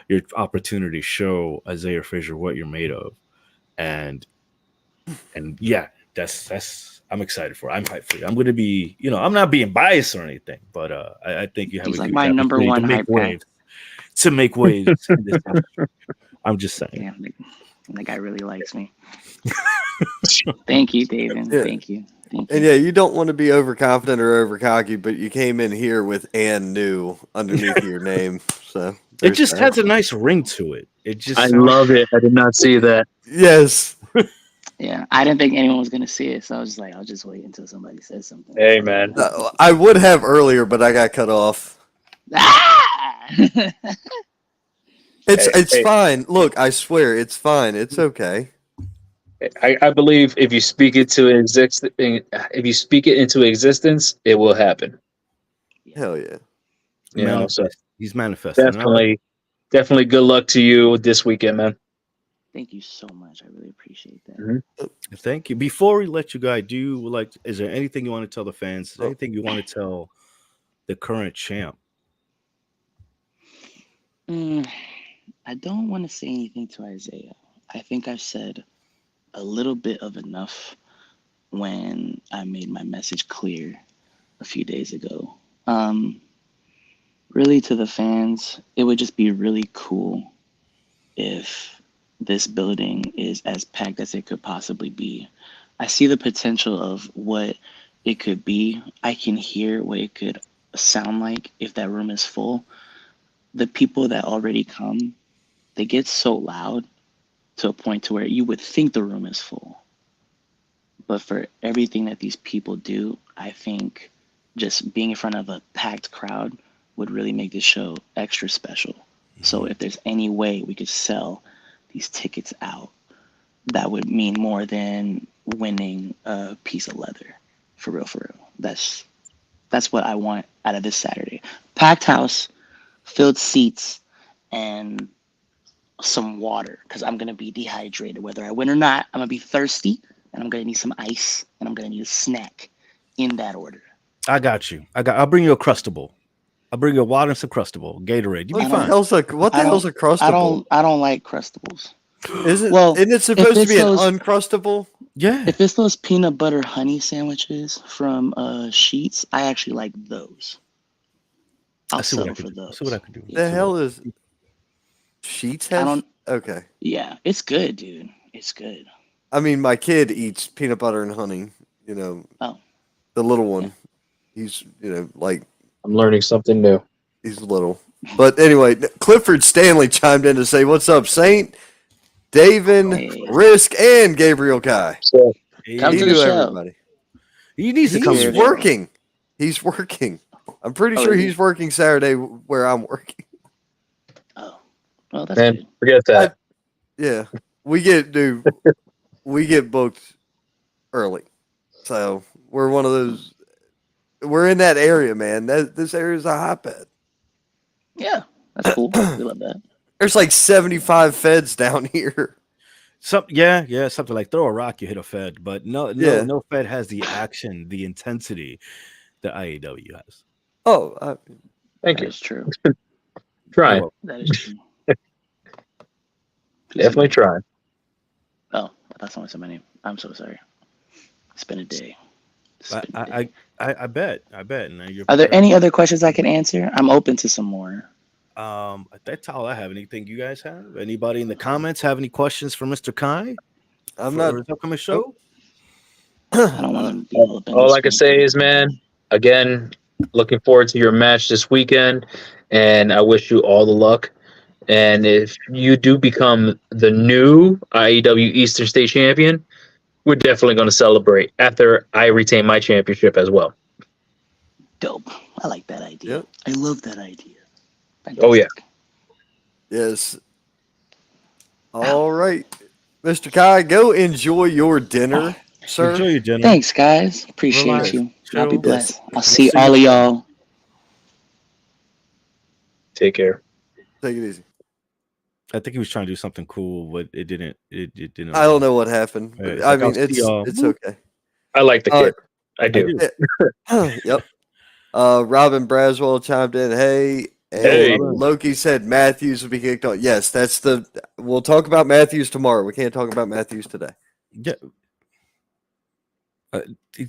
your opportunity to show Isaiah Frazier what you're made of. And yeah, that's I'm excited for it. I'm hyped for you. I'm going to be, I'm not being biased or anything, but I think you have He's a like good my number opportunity one to make hype waves. To make waves. In this industry. I'm just saying. Yeah, that guy really likes me. Thank you, David. Yeah. Thank you. And yeah, you don't want to be overconfident or overcocky, but you came in here with "and new" underneath your name, so it just has a nice ring to it. It just I love it. I did not see that. Yes. Yeah, I didn't think anyone was gonna see it, so I was just like, I'll just wait until somebody says something. Hey, man. I would have earlier, but I got cut off. It's fine. Look, I swear, it's fine. It's okay. I believe if you speak it into existence, it will happen. Hell yeah. So he's manifesting. Definitely good luck to you this weekend, man. Thank you so much. I really appreciate that. Mm-hmm. Thank you. Before we let you go, is there anything you want to tell the fans? Is there anything you want to tell the current champ? I don't want to say anything to Isaiah. I think I've said a little bit of enough when I made my message clear a few days ago. Really, to the fans, it would just be really cool if this building is as packed as it could possibly be. I see the potential of what it could be. I can hear what it could sound like if that room is full. The people that already come, they get so loud to a point to where you would think the room is full. But for everything that these people do, I think just being in front of a packed crowd would really make this show extra special. So if there's any way we could sell these tickets out, that would mean more than winning a piece of leather. For real, for real. That's what I want out of this Saturday. Packed house, filled seats, and some water, because I'm going to be dehydrated. Whether I win or not, I'm going to be thirsty, and I'm going to need some ice, and I'm going to need a snack in that order. I got you. I'll bring you a Crustable. I'll bring you a water and some Crustable. Gatorade. You'll be fine. What the hell's a Crustable? I don't like Crustables. Isn't it supposed to be an Uncrustable? Yeah. If it's those peanut butter honey sandwiches from Sheets, I actually like those. I'll settle for those. See what I can do. The hell is Sheets? Okay. Yeah, it's good, dude. It's good. I mean, my kid eats peanut butter and honey. Oh, the little one. Yeah. He's like. I'm learning something new. He's little. But anyway, Clifford Stanley chimed in to say, "What's up, Saint, David, Risk, and Gabriel Kai." So, come to the show. Everybody. He needs to come. He's working. He's working. I'm pretty sure he's working Saturday where I'm working. Oh, well, that's good. Forget that. Yeah, we get booked early, so we're one of those. We're in that area, man. This area is a hotbed. Yeah, that's cool. We love that. There's like 75 feds down here. Something like throw a rock, you hit a Fed, but no Fed has the action, the intensity that IAW has. Oh, thank you. That's true. Try. That is true. Definitely try. Oh, I thought someone said my name. I'm so sorry. It's been a day. I bet. And you're Are there prepared. any other questions I can answer? I'm open to some more. That's all I have. Anything you guys have? Anybody in the comments have any questions for Mr. Kai I'm for not. his upcoming show? I don't want to be all up in All this I can one. say is, man, again, looking forward to your match this weekend, and I wish you all the luck. And if you do become the new IAW Eastern State Champion, we're definitely going to celebrate after I retain my championship as well. Dope. I like that idea. Yep. I love that idea. Fantastic. Oh, yeah. Yes. All right, Mr. Kai, go enjoy your dinner, sir. Enjoy your dinner. Thanks, guys. Appreciate Relax, you. chill. I'll be Yes. blessed. I'll We'll see see all you of y'all. Take care. Take it easy. I think he was trying to do something cool, but it didn't. It didn't. I don't know what happened. Yeah, it's I like, I'll mean, see y'all. it's okay. I like the kid. I do. do. Yep. Robin Braswell chimed in. Hey, and Hey. Loki said Matthews will be kicked off. Yes, that's the. We'll talk about Matthews tomorrow. We can't talk about Matthews today. Yeah.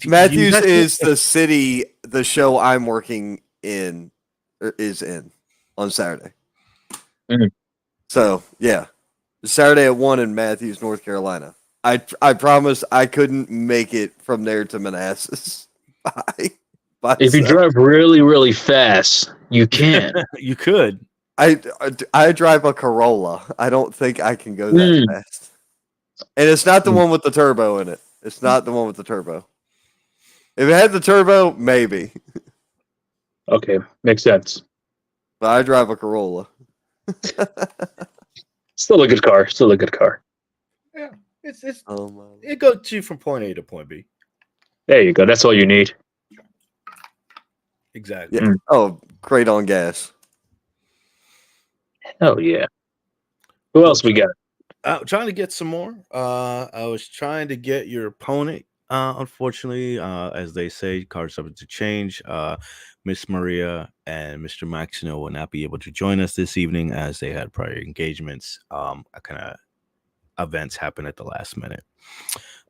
Matthews is the city the show I'm working in is in on Saturday. Mhm. So yeah, Saturday at 1 in Matthews, North Carolina. I promise I couldn't make it from there to Manassas. by If you myself. drive really, really fast, you can. You could. I drive a Corolla. I don't think I can go that fast. And it's not the one with the turbo in it. It's not the one with the turbo. If it had the turbo, maybe. Okay, makes sense. But I drive a Corolla. Still a good car. Still a good car. Yeah. It's Oh, it goes you from point A to point B. There you go. That's all you need. Exactly. yeah. Oh, great on gas. Oh yeah. Who else we got? Trying to get some more. I was trying to get your opponent. Unfortunately, as they say, cards subject to change. Miss Maria and Mr. Maxino will not be able to join us this evening as they had prior engagements. Kind of events happen at the last minute,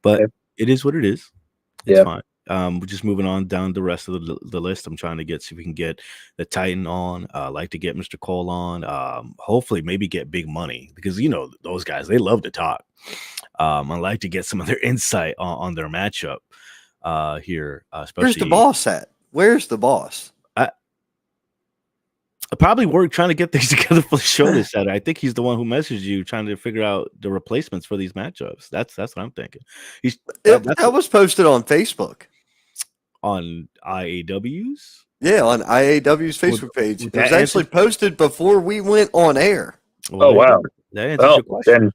but it is what it is. It's fine. We're just moving on down the rest of the list. I'm trying to see if we can get the Titan on. Like to get Mr. Cole on. Hopefully, maybe get Big Money because you know those guys, they love to talk. I'd like to get some of their insight on their matchup here. Especially, Where's the boss at? Where's the boss? I probably work trying to get things together for the show this Saturday. I think he's the one who messaged you trying to figure out the replacements for these matchups. That's what I'm thinking. That was posted on Facebook. On IAW's? Yeah, on IAW's Facebook page. It was actually posted before we went on air. Well, wow. That answers your question. Then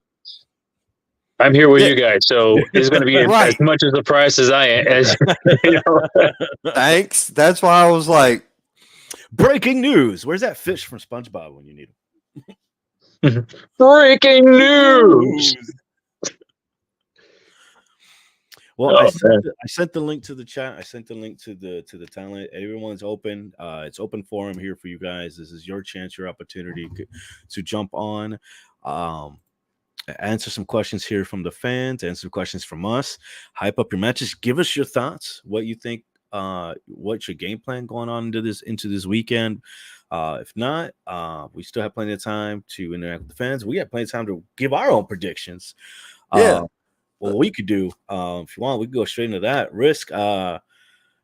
I'm here with you guys, so it's going to be as much a surprise as I am. As, you know. Thanks. That's why I was like, breaking news. Where's that fish from SpongeBob when you need him? Breaking news. Well, I sent the link to the chat. I sent the link to the talent. Everyone's open. It's open forum here for you guys. This is your chance, your opportunity to jump on. Answer some questions here from the fans. Answer some questions from us. Hype up your matches. Give us your thoughts. What you think. What's your game plan going on into this weekend? If not, we still have plenty of time to interact with the fans. We have plenty of time to give our own predictions. Well, we could do, if you want, we could go straight into that. Risk, I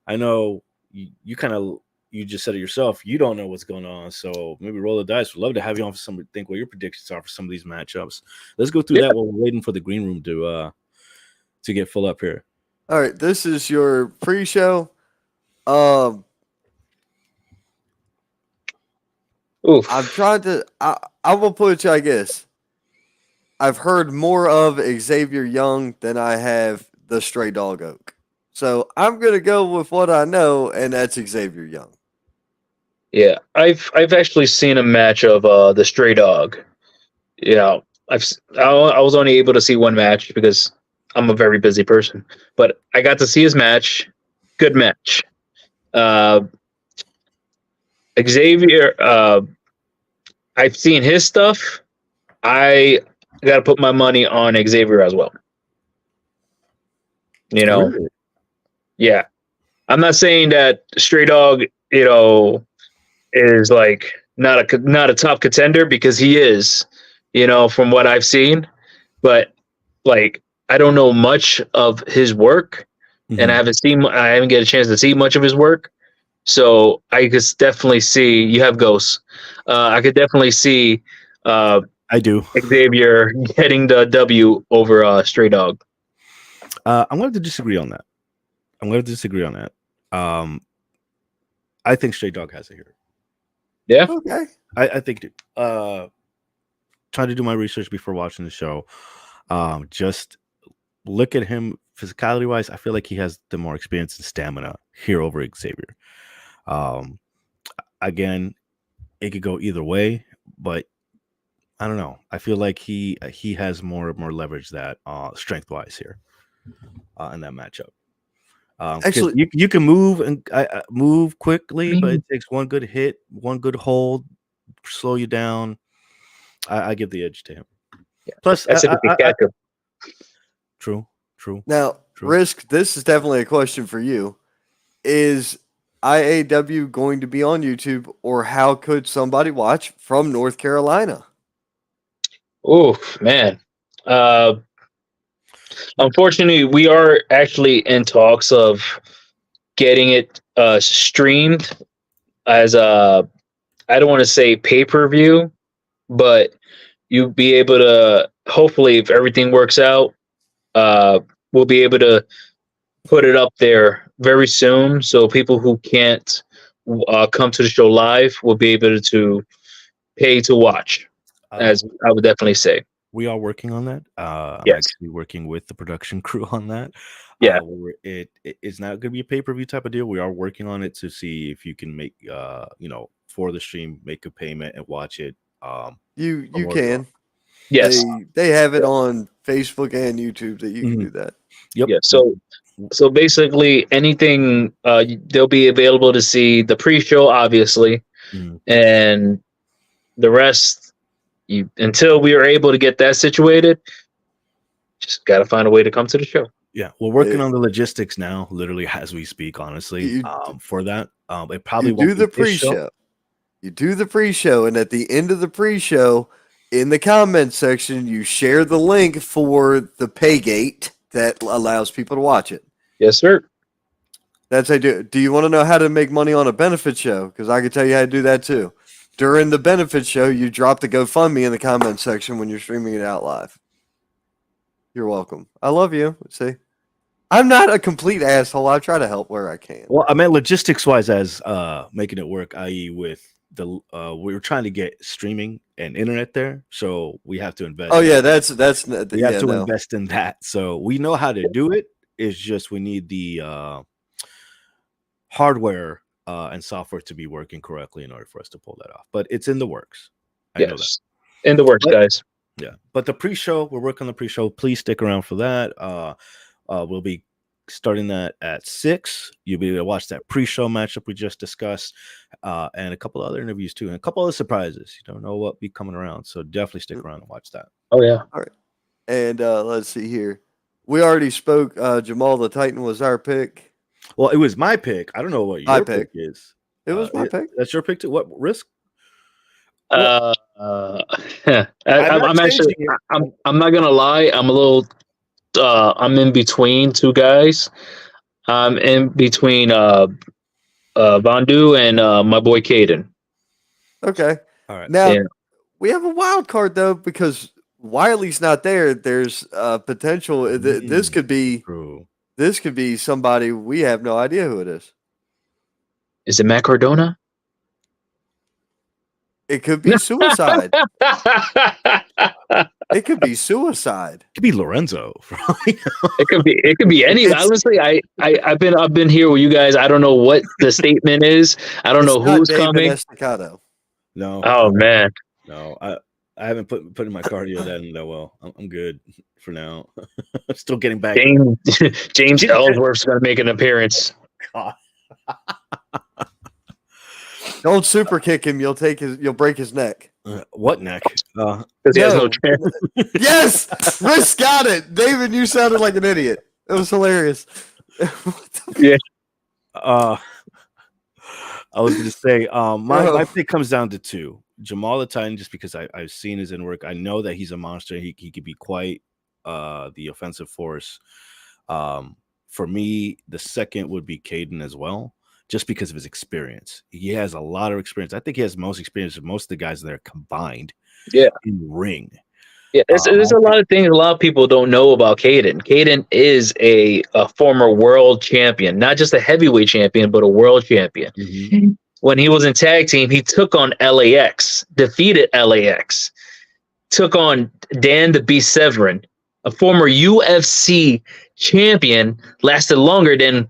know you just said it yourself. You don't know what's going on, so maybe roll the dice. We'd love to have you on for think what your predictions are for some of these matchups. Let's go through that while we're waiting for the green room to get full up here. All right, this is your pre-show. I'm trying to. I will put it to you, I guess. I've heard more of Xavier Young than I have the Stray Dog Oak. So I'm gonna go with what I know, and that's Xavier Young. Yeah, I've actually seen a match of the Stray Dog. You know, I was only able to see one match because I'm a very busy person, but I got to see his match. Good match. Xavier, I've seen his stuff. I got to put my money on Xavier as well. You know, yeah. I'm not saying that Stray Dog, is like not a top contender, because he is, from what I've seen, but like I don't know much of his work, and I haven't get a chance to see much of his work. So I could definitely see you have ghosts. I could definitely see I do. Xavier getting the W over Stray Dog. I'm going to disagree on that. I think Stray Dog has it here. Yeah. Okay. I think trying to do my research before watching the show. Just look at him physicality wise. I feel like he has the more experience and stamina here over Xavier. Again, it could go either way, but I don't know. I feel like he has more leverage that strength wise here in that matchup. Actually, you can move and move quickly, but it takes one good hit, one good hold, slow you down. I give the edge to him. Yeah. Plus, True. Now, Risk, this is definitely a question for you. Is IAW going to be on YouTube, or how could somebody watch from North Carolina? Oh, man. Unfortunately, we are actually in talks of getting it streamed as I don't want to say pay-per-view, but you'll be able to, hopefully, if everything works out, we'll be able to put it up there very soon. So people who can't come to the show live will be able to pay to watch, as I would definitely say. We are working on that. I'm Yes. actually working with the production crew on that. Yeah. It's not going to be a pay-per-view type of deal. We are working on it to see if you can make, for the stream, make a payment and watch it. You can. Yes. They have it on Facebook and YouTube that you can do that. Yep. Yeah. So basically, anything they'll be available to see the pre-show, obviously, and the rest. Until we are able to get that situated, just got to find a way to come to the show. Yeah, we're working on the logistics now, literally as we speak. Honestly, for that, it probably won't do the pre-show. You do the pre-show, and at the end of the pre-show, in the comments section, you share the link for the pay gate that allows people to watch it. Yes, sir. That's how I do. Do you want to know how to make money on a benefit show? Because I can tell you how to do that too. During the benefit show, you drop the GoFundMe in the comment section when you're streaming it out live. You're welcome. I love you. See, I'm not a complete asshole. I try to help where I can. Well, I meant logistics wise as making it work, i.e. with the we were trying to get streaming and internet there, so we have to invest. Oh yeah, that's we have to invest in that. So we know how to do it. It's just we need the hardware and software to be working correctly in order for us to pull that off. But it's in the works. I know that. In the works, guys. Yeah. But the pre-show, we're working on the pre-show. Please stick around for that. We'll be starting that at 6. You'll be able to watch that pre-show matchup we just discussed, and a couple other interviews too, and a couple other surprises. You don't know what be coming around, so definitely stick around and watch that. Oh yeah. All right. And let's see here. We already spoke. Jamal the Titan was our pick. Well, it was my pick. I don't know what your pick is. It was my pick. That's your pick too. What Risk? I'm actually. I'm not gonna lie. I'm a little. I'm in between two guys. I'm in between Vondu and my boy Caden. Okay. All right. Now we have a wild card though, because Wiley's not there. There's potential. This could be. True. This could be somebody we have no idea who it is. Is it Matt Cardona? It could be suicide. It could be suicide. It could be Lorenzo. It could be any. Honestly, I've been here with you guys. I don't know what the statement is. I don't know who's coming. No. Oh man. No. I haven't put in my cardio that in that well. I'm good for now. I'm still getting back. James Ellsworth's going to make an appearance. God. Don't super kick him. You'll break his neck. What neck? Because he has no chair. Yes, Risk got it. David, you sounded like an idiot. It was hilarious. Yeah. Uh, I was gonna say, my Bro. pick comes down to two. Jamal the Titan, just because I've seen his in work. I know that he's a monster. He could be quite the offensive force. For me, the second would be Caden as well, just because of his experience. He has a lot of experience. I think he has most experience of most of the guys there combined. Yeah. In the ring. Yeah, there's a lot of things a lot of people don't know about Caden. Caden is a former world champion, not just a heavyweight champion, but a world champion. Mhm. When he was in tag team, he took on LAX, defeated LAX, took on Dan the Beast Severin, a former UFC champion, lasted longer than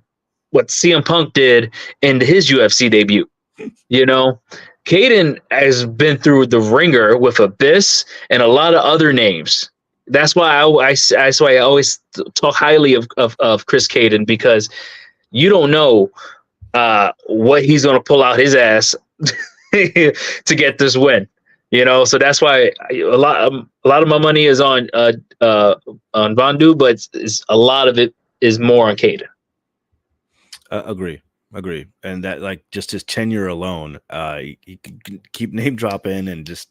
what CM Punk did in his UFC debut. You know, Caden has been through the ringer with Abyss and a lot of other names. That's why that's why I always talk highly of Chris Caden, because you don't know what he's going to pull out his ass to get this win. You know, so that's why a lot of my money is on Vandu, but a lot of it is more on Caden. Agree, and that, like, just his tenure alone, he can keep name dropping, and just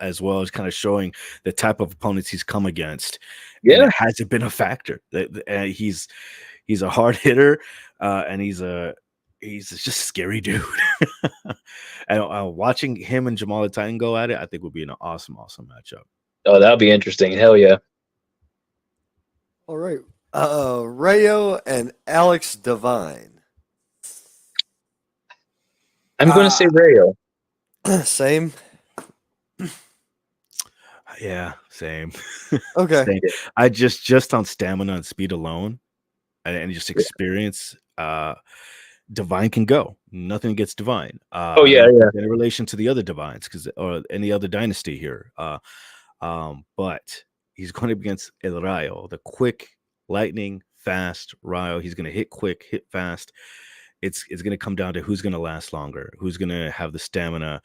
as well as kind of showing the type of opponents he's come against. Yeah, and it hasn't been a factor. He's a hard hitter, and he's just a scary dude. And watching him and Jamal the Titan go at it, I think would be an awesome matchup. Oh, that'll be interesting. Hell yeah. All right. Rayo and Alex Divine. I'm going to say Rayo. Same. Yeah, same. Okay. Same. I just on stamina and speed alone, and just experience, Divine can go. Nothing gets Divine. In relation to the other Divines, or any other dynasty here. But he's going up against El Rayo, the quick, lightning, fast Rayo. He's going to hit quick, hit fast. It's going to come down to who's going to last longer, who's going to have the stamina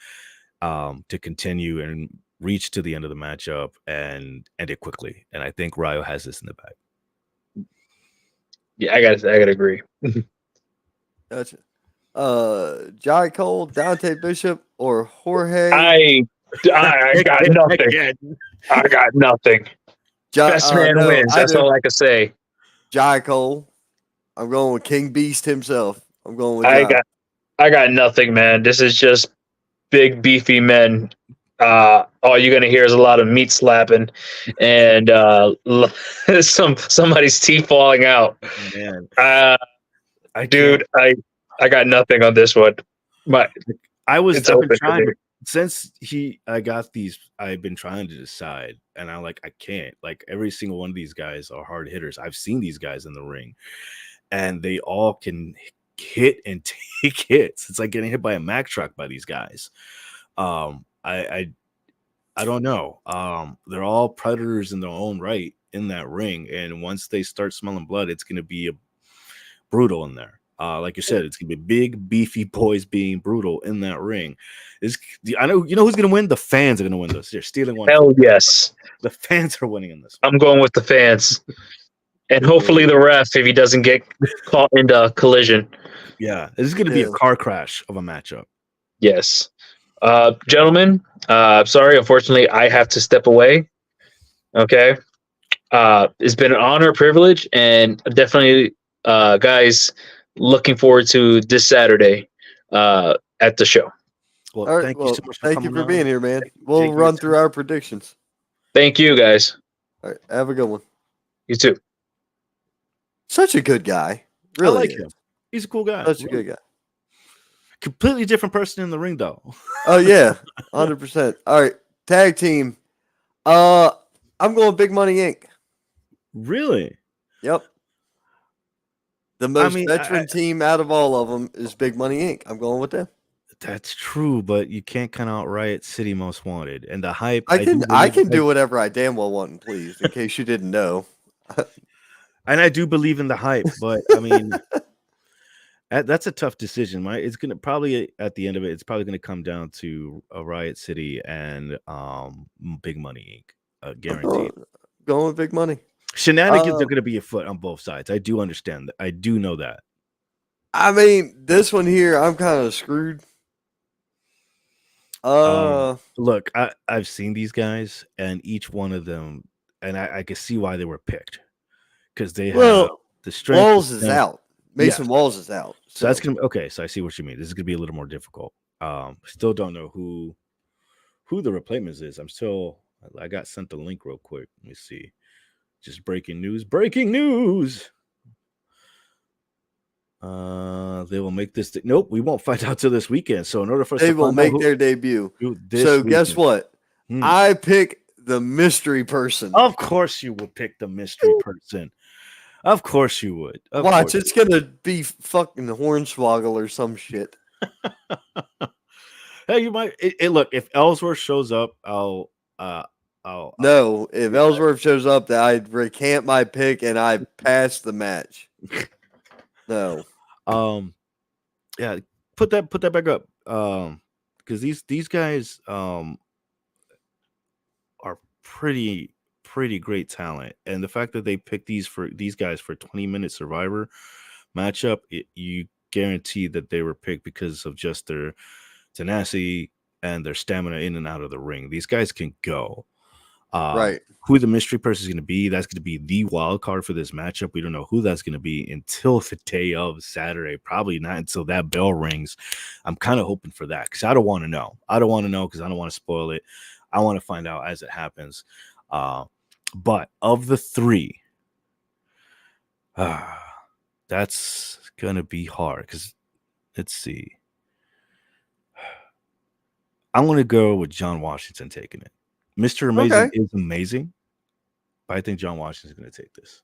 to continue and reach to the end of the matchup and end it quickly. And I think Rayo has this in the bag. Yeah, I gotta agree. Gotcha. Jai Cole, Dante Bishop, or Jorge? I got nothing. I got nothing. Best man wins. That's all I can say. Jai Cole. I'm going with King Beast himself. I'm going with I got nothing, man. This is just big beefy men. All you're gonna hear is a lot of meat slapping and somebody's teeth falling out. Man, I got nothing on this one. I've been trying to, since I got these, I've been trying to decide, and I can't. Like, every single one of these guys are hard hitters. I've seen these guys in the ring, and they all can hit and take hits. It's like getting hit by a Mack truck by these guys. I don't know. They're all predators in their own right in that ring, and once they start smelling blood, it's going to be brutal in there. Like you said, it's gonna be big, beefy boys being brutal in that ring. I know you know who's gonna win. The fans are gonna win this. They're stealing one. Hell yes, the fans are winning in this one. I'm going with the fans, and hopefully the ref, if he doesn't get caught into a collision. Yeah, this is gonna be a car crash of a matchup. Yes, gentlemen. Sorry, unfortunately, I have to step away. Okay, it's been an honor, privilege, and definitely, guys. Looking forward to this Saturday at the show. Well, all right, thank you so much for being here, man. We'll run through our predictions. Thank you, guys. All right, have a good one. You too. Such a good guy. Really, I like him. He's a cool guy. Such a good guy. Completely different person in the ring, though. Oh yeah, 100%. All right, tag team. I'm going Big Money Inc. Really? Yep. The most veteran team out of all of them is Big Money Inc. I'm going with them. That's true, but you can't count out Riot City Most Wanted and the hype. I can do whatever I damn well want, please. In case you didn't know. And I do believe in the hype, but I mean, that's a tough decision, right? It's gonna probably at the end of it, it's probably gonna come down to a Riot City and Big Money Inc. Guaranteed. Going with Big Money. Shenanigans are going to be afoot on both sides. I do understand that. I do know that. I mean, this one here, I'm kind of screwed. Look, I've seen these guys, and each one of them, and I can see why they were picked because they have well, the strength. Walls is out. Yes. Mason Walls is out. So that's gonna okay. So I see what you mean. This is gonna be a little more difficult. Still don't know who the replacements is. I got sent the link real quick. Let me see. Just breaking news. Breaking news. They will make this. Nope, we won't find out till this weekend. So in order for us They to will find make out their debut. this Guess weekend- what? I pick the mystery person. Of course you would pick the mystery person. Of course you would. Watch, it's gonna be fucking Hornswoggle or some shit. Hey, you might look if Ellsworth shows up. I'll No, if Ellsworth shows up, that I recant my pick and I pass the match. No. Yeah, put that back up. Because these guys are pretty great talent, and the fact that they picked these guys for 20-minute Survivor matchup, you guarantee that they were picked because of just their tenacity and their stamina in and out of the ring. These guys can go. Right. Who the mystery person is going to be, that's going to be the wild card for this matchup. We don't know who that's going to be until the day of Saturday. Probably not until that bell rings. I'm kind of hoping for that because I don't want to know. I don't want to know because I don't want to spoil it. I want to find out as it happens. But of the three, that's going to be hard because let's see. I'm going to go with John Washington taking it. Mr. Amazing is amazing, but I think John Washington's going to take this.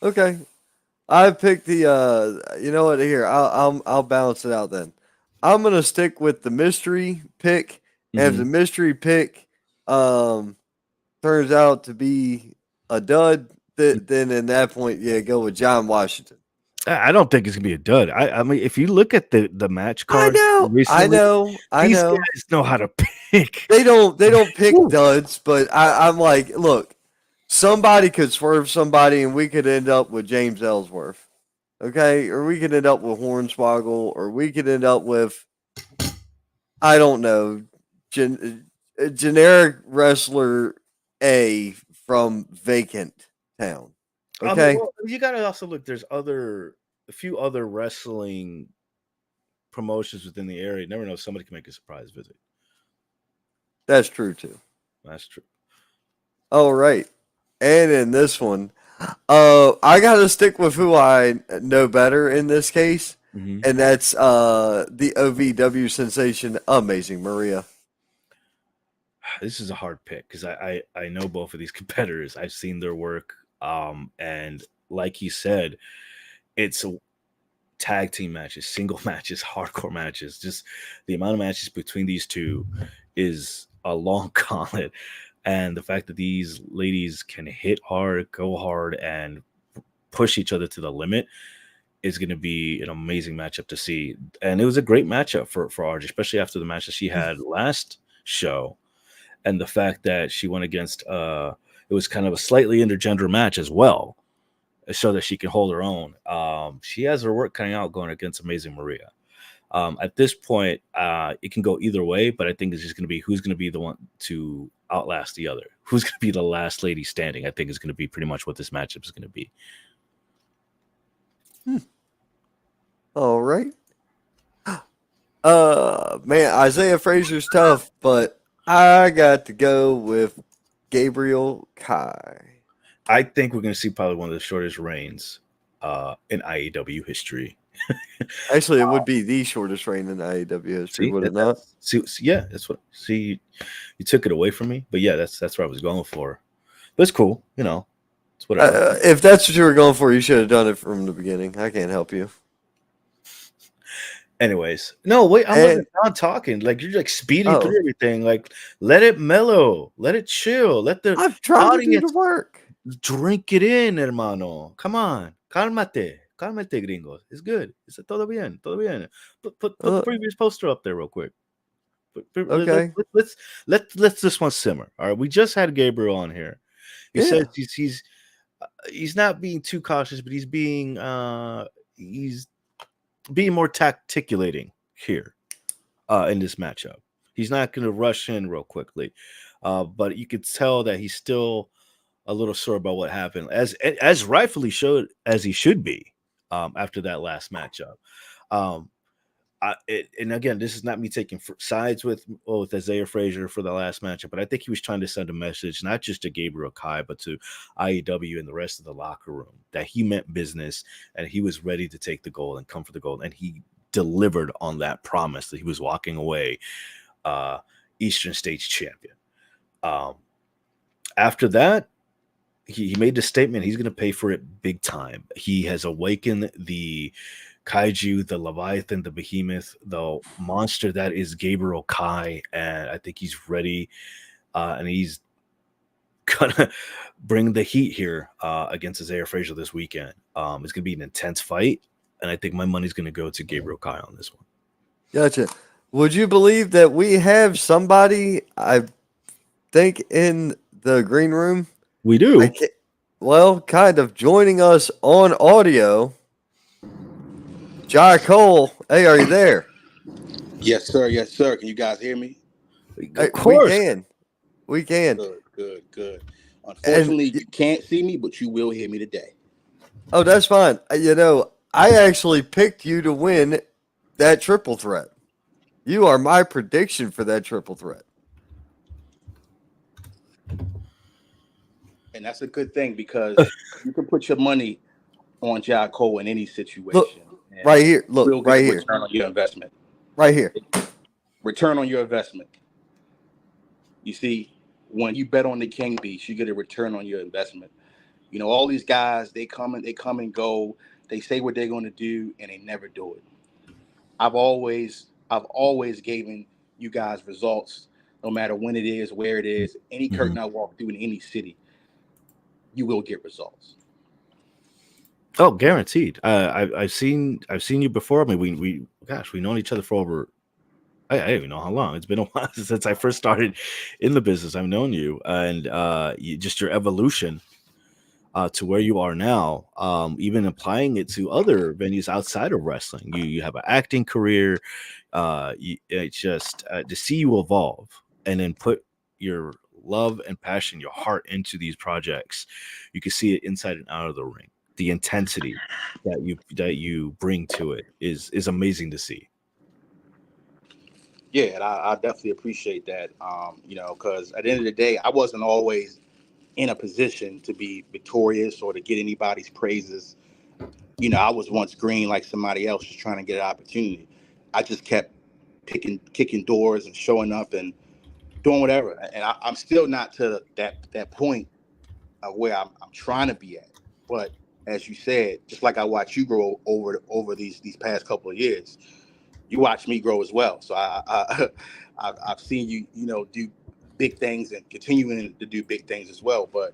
Okay, I picked the. You know what? Here, I'll balance it out. Then I'm gonna stick with the mystery pick. And if the mystery pick turns out to be a dud, then in that point, yeah, go with John Washington. I don't think it's gonna be a dud. I mean, if you look at the match card, I know. These guys know how to pick. They don't pick duds, but I'm like, look, somebody could swerve somebody, and we could end up with James Ellsworth, okay, or we could end up with Hornswoggle, or we could end up with, I don't know, generic wrestler A from vacant town. Okay. I mean, well, you gotta also look. There's a few other wrestling promotions within the area. You never know, somebody can make a surprise visit. That's true too. That's true. All right, and in this one, I gotta stick with who I know better in this case, and that's the OVW sensation, Amazing Maria. This is a hard pick because I know both of these competitors. I've seen their work. And like he said, it's a tag team matches, single matches, hardcore matches. Just the amount of matches between these two is a long gauntlet. And the fact that these ladies can hit hard, go hard, and push each other to the limit is going to be an amazing matchup to see. And it was a great matchup for RJ, especially after the match that she had last show. And the fact that she went against it was kind of a slightly intergender match as well, so that she can hold her own. She has her work cutting out going against Amazing Maria. At this point, it can go either way, but I think it's just going to be who's going to be the one to outlast the other. Who's going to be the last lady standing, I think is going to be pretty much what this matchup is going to be. All right. Man, Isaiah Frazier's tough, but I got to go with Gabriel Kai. I think we're going to see probably one of the shortest reigns in IAW history. Actually, it would be the shortest reign in IAW history, would it not? Yeah, that's what. See, you took it away from me, but yeah, that's what I was going for. But it's cool, you know. It's whatever. If that's what you were going for, you should have done it from the beginning. I can't help you. Anyways, no, wait, I'm not talking. Like you're like speeding through everything. Like let it mellow, let it chill, let the I'm trying to do the work. Drink it in, hermano. Come on, cálmate, gringos. It's good. It's todo bien, todo bien. Put the previous poster up there real quick. Okay. Let's this one simmer. All right, we just had Gabriel on here. He says he's not being too cautious, but he's being being more tacticulating here in this matchup. He's not going to rush in real quickly, but you could tell that he's still a little sore about what happened, as rightfully showed as he should be after that last matchup. And again, this is not me taking sides with Isaiah Frazier for the last matchup, but I think he was trying to send a message not just to Gabriel Kai, but to IAW and the rest of the locker room that he meant business and he was ready to take the gold and come for the gold, and he delivered on that promise that he was walking away Eastern States champion. After that, he made the statement he's going to pay for it big time. He has awakened the kaiju, the Leviathan, the behemoth, the monster that is Gabriel Kai, and I think he's ready, and he's gonna bring the heat here against Isaiah Frazier this weekend. It's gonna be an intense fight, and I think my money's gonna go to Gabriel Kai on this one. Gotcha. Would you believe that we have somebody, I think, in the green room? We do. Well, kind of joining us on audio. Jai Cole, hey, are you there? Yes, sir. Yes, sir. Can you guys hear me? Of course. We can. Good. Unfortunately, you can't see me, but you will hear me today. Oh, that's fine. You know, I actually picked you to win that triple threat. You are my prediction for that triple threat. And that's a good thing because you can put your money on Jai Cole in any situation. Look, right here. Look, you'll get right a here. return on your investment. Right here. Return on your investment. You see, when you bet on the King Beast, you get a return on your investment. You know, all these guys, they come and go. They say what they're going to do, and they never do it. I've always given you guys results, no matter when it is, where it is, any curtain I walk through in any city, you will get results. Oh, guaranteed. I've seen you before. I mean, we've known each other for over. I don't even know how long. It's been a while since I first started in the business. I've known you, and just your evolution to where you are now. Even applying it to other venues outside of wrestling. You have an acting career. It's just to see you evolve and then put your love and passion, your heart into these projects. You can see it inside and out of the ring. The intensity that you bring to it is amazing to see. Yeah, and I definitely appreciate that. You know, because at the end of the day, I wasn't always in a position to be victorious or to get anybody's praises. You know, I was once green like somebody else just trying to get an opportunity. I just kept kicking doors and showing up and doing whatever. And I'm still not to that point of where I'm trying to be at. But as you said, just like I watched you grow over these past couple of years, you watch me grow as well. So I've seen you do big things and continuing to do big things as well. But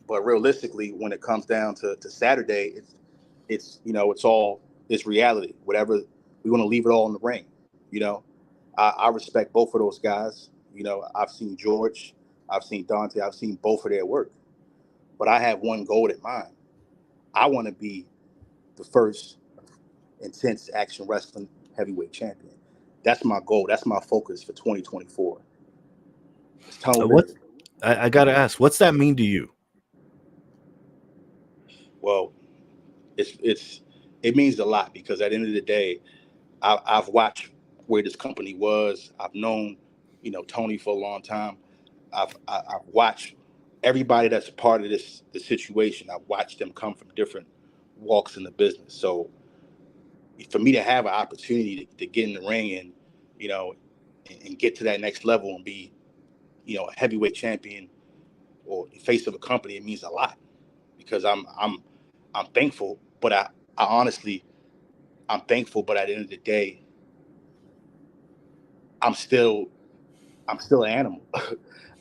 realistically, when it comes down to Saturday, it's reality. Whatever, we want to leave it all in the ring. You know, I respect both of those guys. You know, I've seen George, I've seen Dante, I've seen both of their work. But I have one goal in mind. I want to be the first intense action wrestling heavyweight champion. That's my goal. That's my focus for 2024. It's tunnel vision. I gotta ask, what's that mean to you? Well, it means a lot because at the end of the day, I've watched where this company was. I've known, Tony for a long time. I've watched everybody that's a part of the situation. I've watched them come from different walks in the business. So for me to have an opportunity to get in the ring and, and get to that next level and be, a heavyweight champion or face of a company, it means a lot because I'm thankful, but I honestly, I'm thankful, but at the end of the day, I'm still an animal.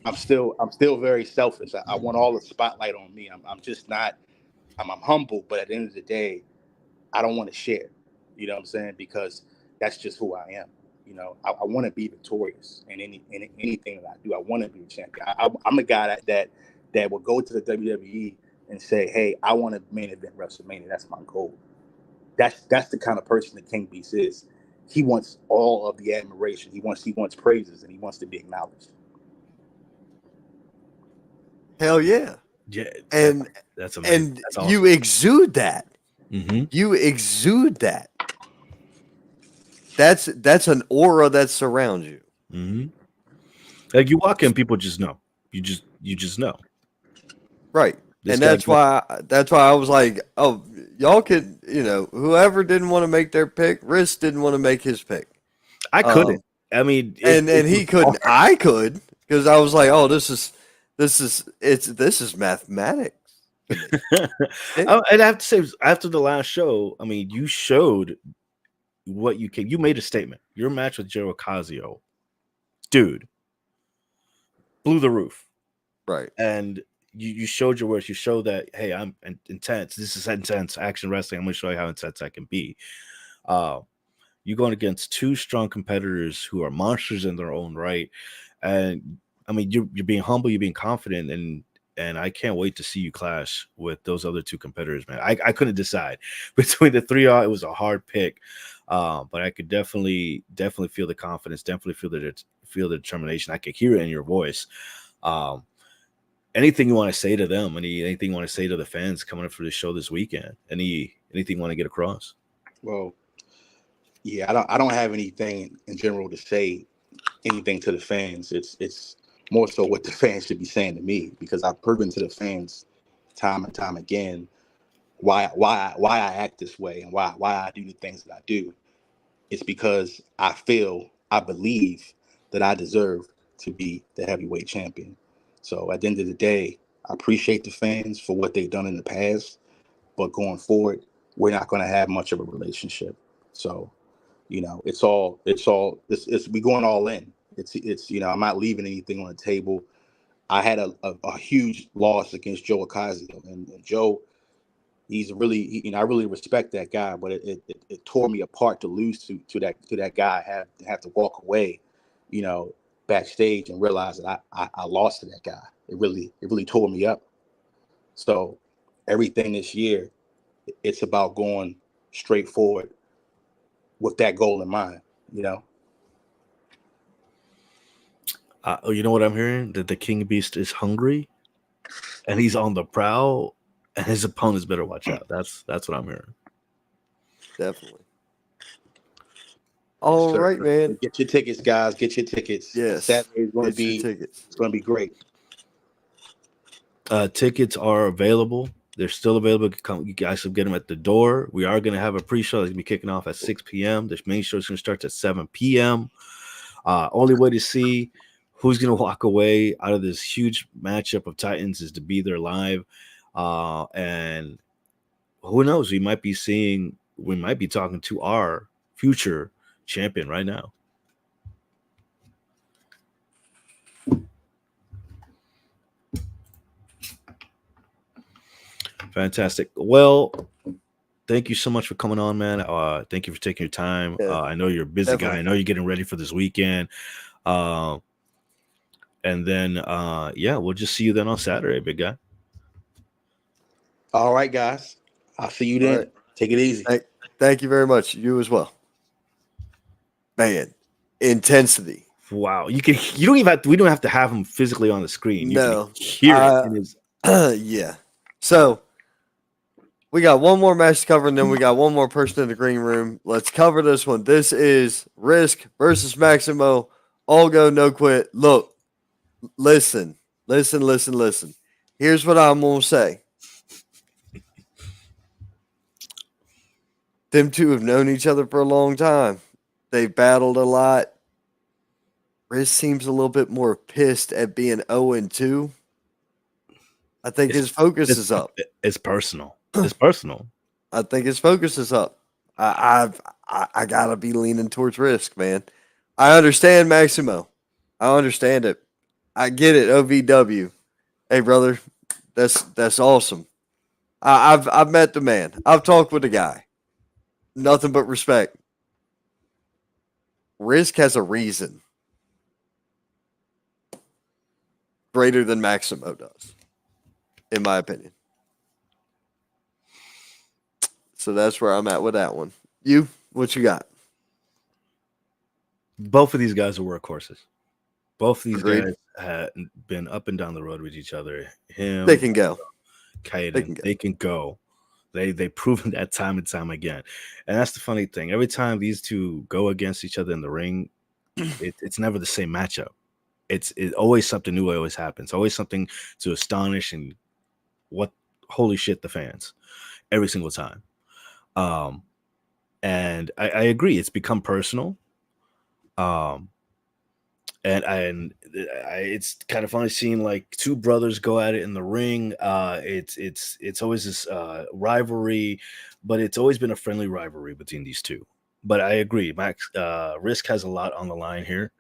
I'm still very selfish. I want all the spotlight on me. I'm just not. I'm humble, but at the end of the day, I don't want to share. You know what I'm saying? Because that's just who I am. I want to be victorious in anything that I do. I want to be a champion. I'm a guy that will go to the WWE and say, "Hey, I want to main event WrestleMania." That's my goal. that's the kind of person that King Beast is. He wants all of the admiration. He wants praises, and he wants to be acknowledged. Hell yeah. Yeah, And that's amazing. and That's awesome. you exude that. Mm-hmm. You exude that. That's an aura that surrounds you. Mm-hmm. Like you walk in, people just know. You just know. Right. This And guy that's why I was like, oh, y'all could, whoever didn't want to make their pick, Risk didn't want to make his pick. I couldn't. I mean, and he couldn't. I could, because I was like, oh, this is mathematics. And I have to say, after the last show, I mean, you showed what you can. You made a statement. Your match with Joe Ocasio, dude, blew the roof. Right. And you showed your worth. You showed that, hey, I'm intense. This is intense action wrestling. I'm going to show you how intense I can be. You're going against two strong competitors who are monsters in their own right. And I mean, you're being humble, you're being confident, and I can't wait to see you clash with those other two competitors, man. I couldn't decide between the three. It was a hard pick, but I could definitely feel the confidence, definitely feel the determination. I could hear it in your voice. Anything you want to say to them? Anything you want to say to the fans coming up for the show this weekend? Anything you want to get across? Well, yeah, I don't have anything in general to say anything to the fans. It's more so what the fans should be saying to me, because I've proven to the fans time and time again why I act this way and why I do the things that I do. It's because I believe that I deserve to be the heavyweight champion. So at the end of the day, I appreciate the fans for what they've done in the past, but going forward, we're not going to have much of a relationship. So, it's we going all in. It's I'm not leaving anything on the table. I had a huge loss against Joe Ocasio, and Joe, he's really, I really respect that guy, but it tore me apart to lose to that guy. Have to walk away, backstage, and realize that I lost to that guy. It really tore me up. So everything this year, it's about going straight forward with that goal in mind. You know what I'm hearing? That the King Beast is hungry, and he's on the prowl, and his opponents better watch out. That's what I'm hearing. Definitely. All right, man. Get your tickets, guys. Get your tickets. Yes. Saturday is going to be tickets. It's going to be great. Tickets are available. They're still available. You guys can get them at the door. We are going to have a pre-show that's going to be kicking off at 6 p.m. The main show is going to start at 7 p.m. Only way to see who's going to walk away out of this huge matchup of Titans is to be there live. And who knows? We might be talking to our future champion right now. Fantastic. Well, thank you so much for coming on, man. Thank you for taking your time. Yeah, I know you're a busy guy. I know you're getting ready for this weekend. And then, we'll just see you then on Saturday, big guy. All right, guys. I'll see you then. Right. Take it easy. Thank you very much. You as well. Man, intensity. Wow. We don't have to have him physically on the screen. You can hear it in his. Yeah. So we got one more match to cover, and then we got one more person in the green room. Let's cover this one. This is Risk versus Maximo. All go, no quit. Look, listen. Here's what I'm going to say. Them two have known each other for a long time. They've battled a lot. Risk seems a little bit more pissed at being 0-2. I think his focus is up. It's personal. It's personal. I think his focus is up. I gotta be leaning towards Risk, man. I understand Maximo. I understand it. I get it. OVW. Hey, brother, that's awesome. I've met the man. I've talked with the guy. Nothing but respect. Risk has a reason greater than Maximo does, in my opinion. So that's where I'm at with that one. You, what you got? Both of these guys are workhorses. Both of these Agreed. guys have been up and down the road with each other. Him, They can go. Kaiden, they can go. They've proven that time and time again. And that's the funny thing. Every time these two go against each other in the ring, it's never the same matchup. It's always something new. Always happens. Always something to astonish and holy shit, the fans every single time. And I agree. It's become personal. And it's kind of funny seeing like two brothers go at it in the ring. It's always this rivalry, but it's always been a friendly rivalry between these two. But I agree, Max. Risk has a lot on the line here,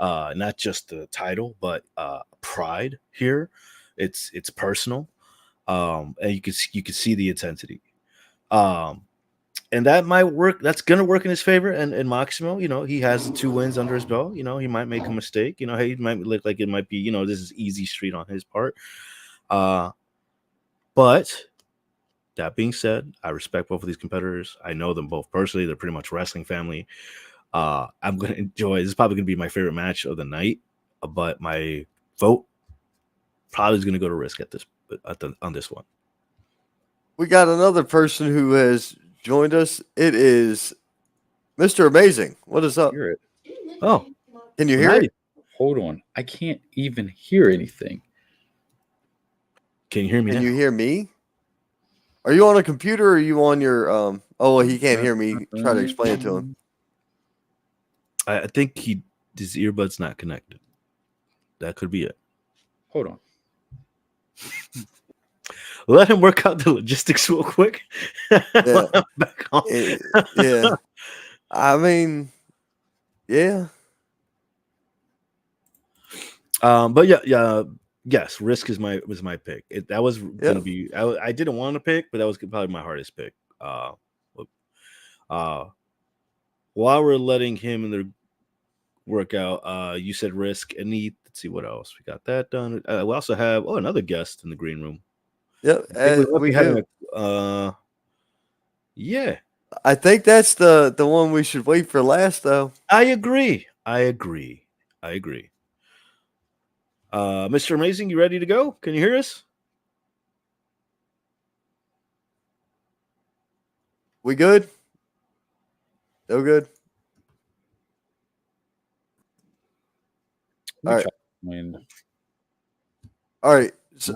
not just the title, but pride here. It's personal, and you can see the intensity. And that might work. That's gonna work in his favor. And Maximo, he has the 2 wins under his belt. He might make a mistake. He might look like it might be. This is easy street on his part. But that being said, I respect both of these competitors. I know them both personally. They're pretty much wrestling family. I'm gonna enjoy. This is probably gonna be my favorite match of the night. But my vote probably is gonna go to Risk on this one. We got another person who has joined us. It is Mr. Amazing. What is up? Hear it. Oh, can you hear it? Hold on. I can't even hear anything. Can you hear me? Can you hear me? Are you on a computer or are you on your oh well, he can't hear me. Try to explain it to him. I think his earbud's not connected. That could be it. Hold on. Let him work out the logistics real quick. Yeah. Back on. Yeah. I mean, yeah. But yes, Risk was my pick. That was gonna be. I didn't want to pick, but that was probably my hardest pick. While we're letting him in the workout, you said Risk and Neat. Let's see what else we got that done. We also have another guest in the green room. Yep. We had yeah. I think that's the one we should wait for last, though. I agree. Mr. Amazing, you ready to go? Can you hear us? We good? No good. All right. All right. So,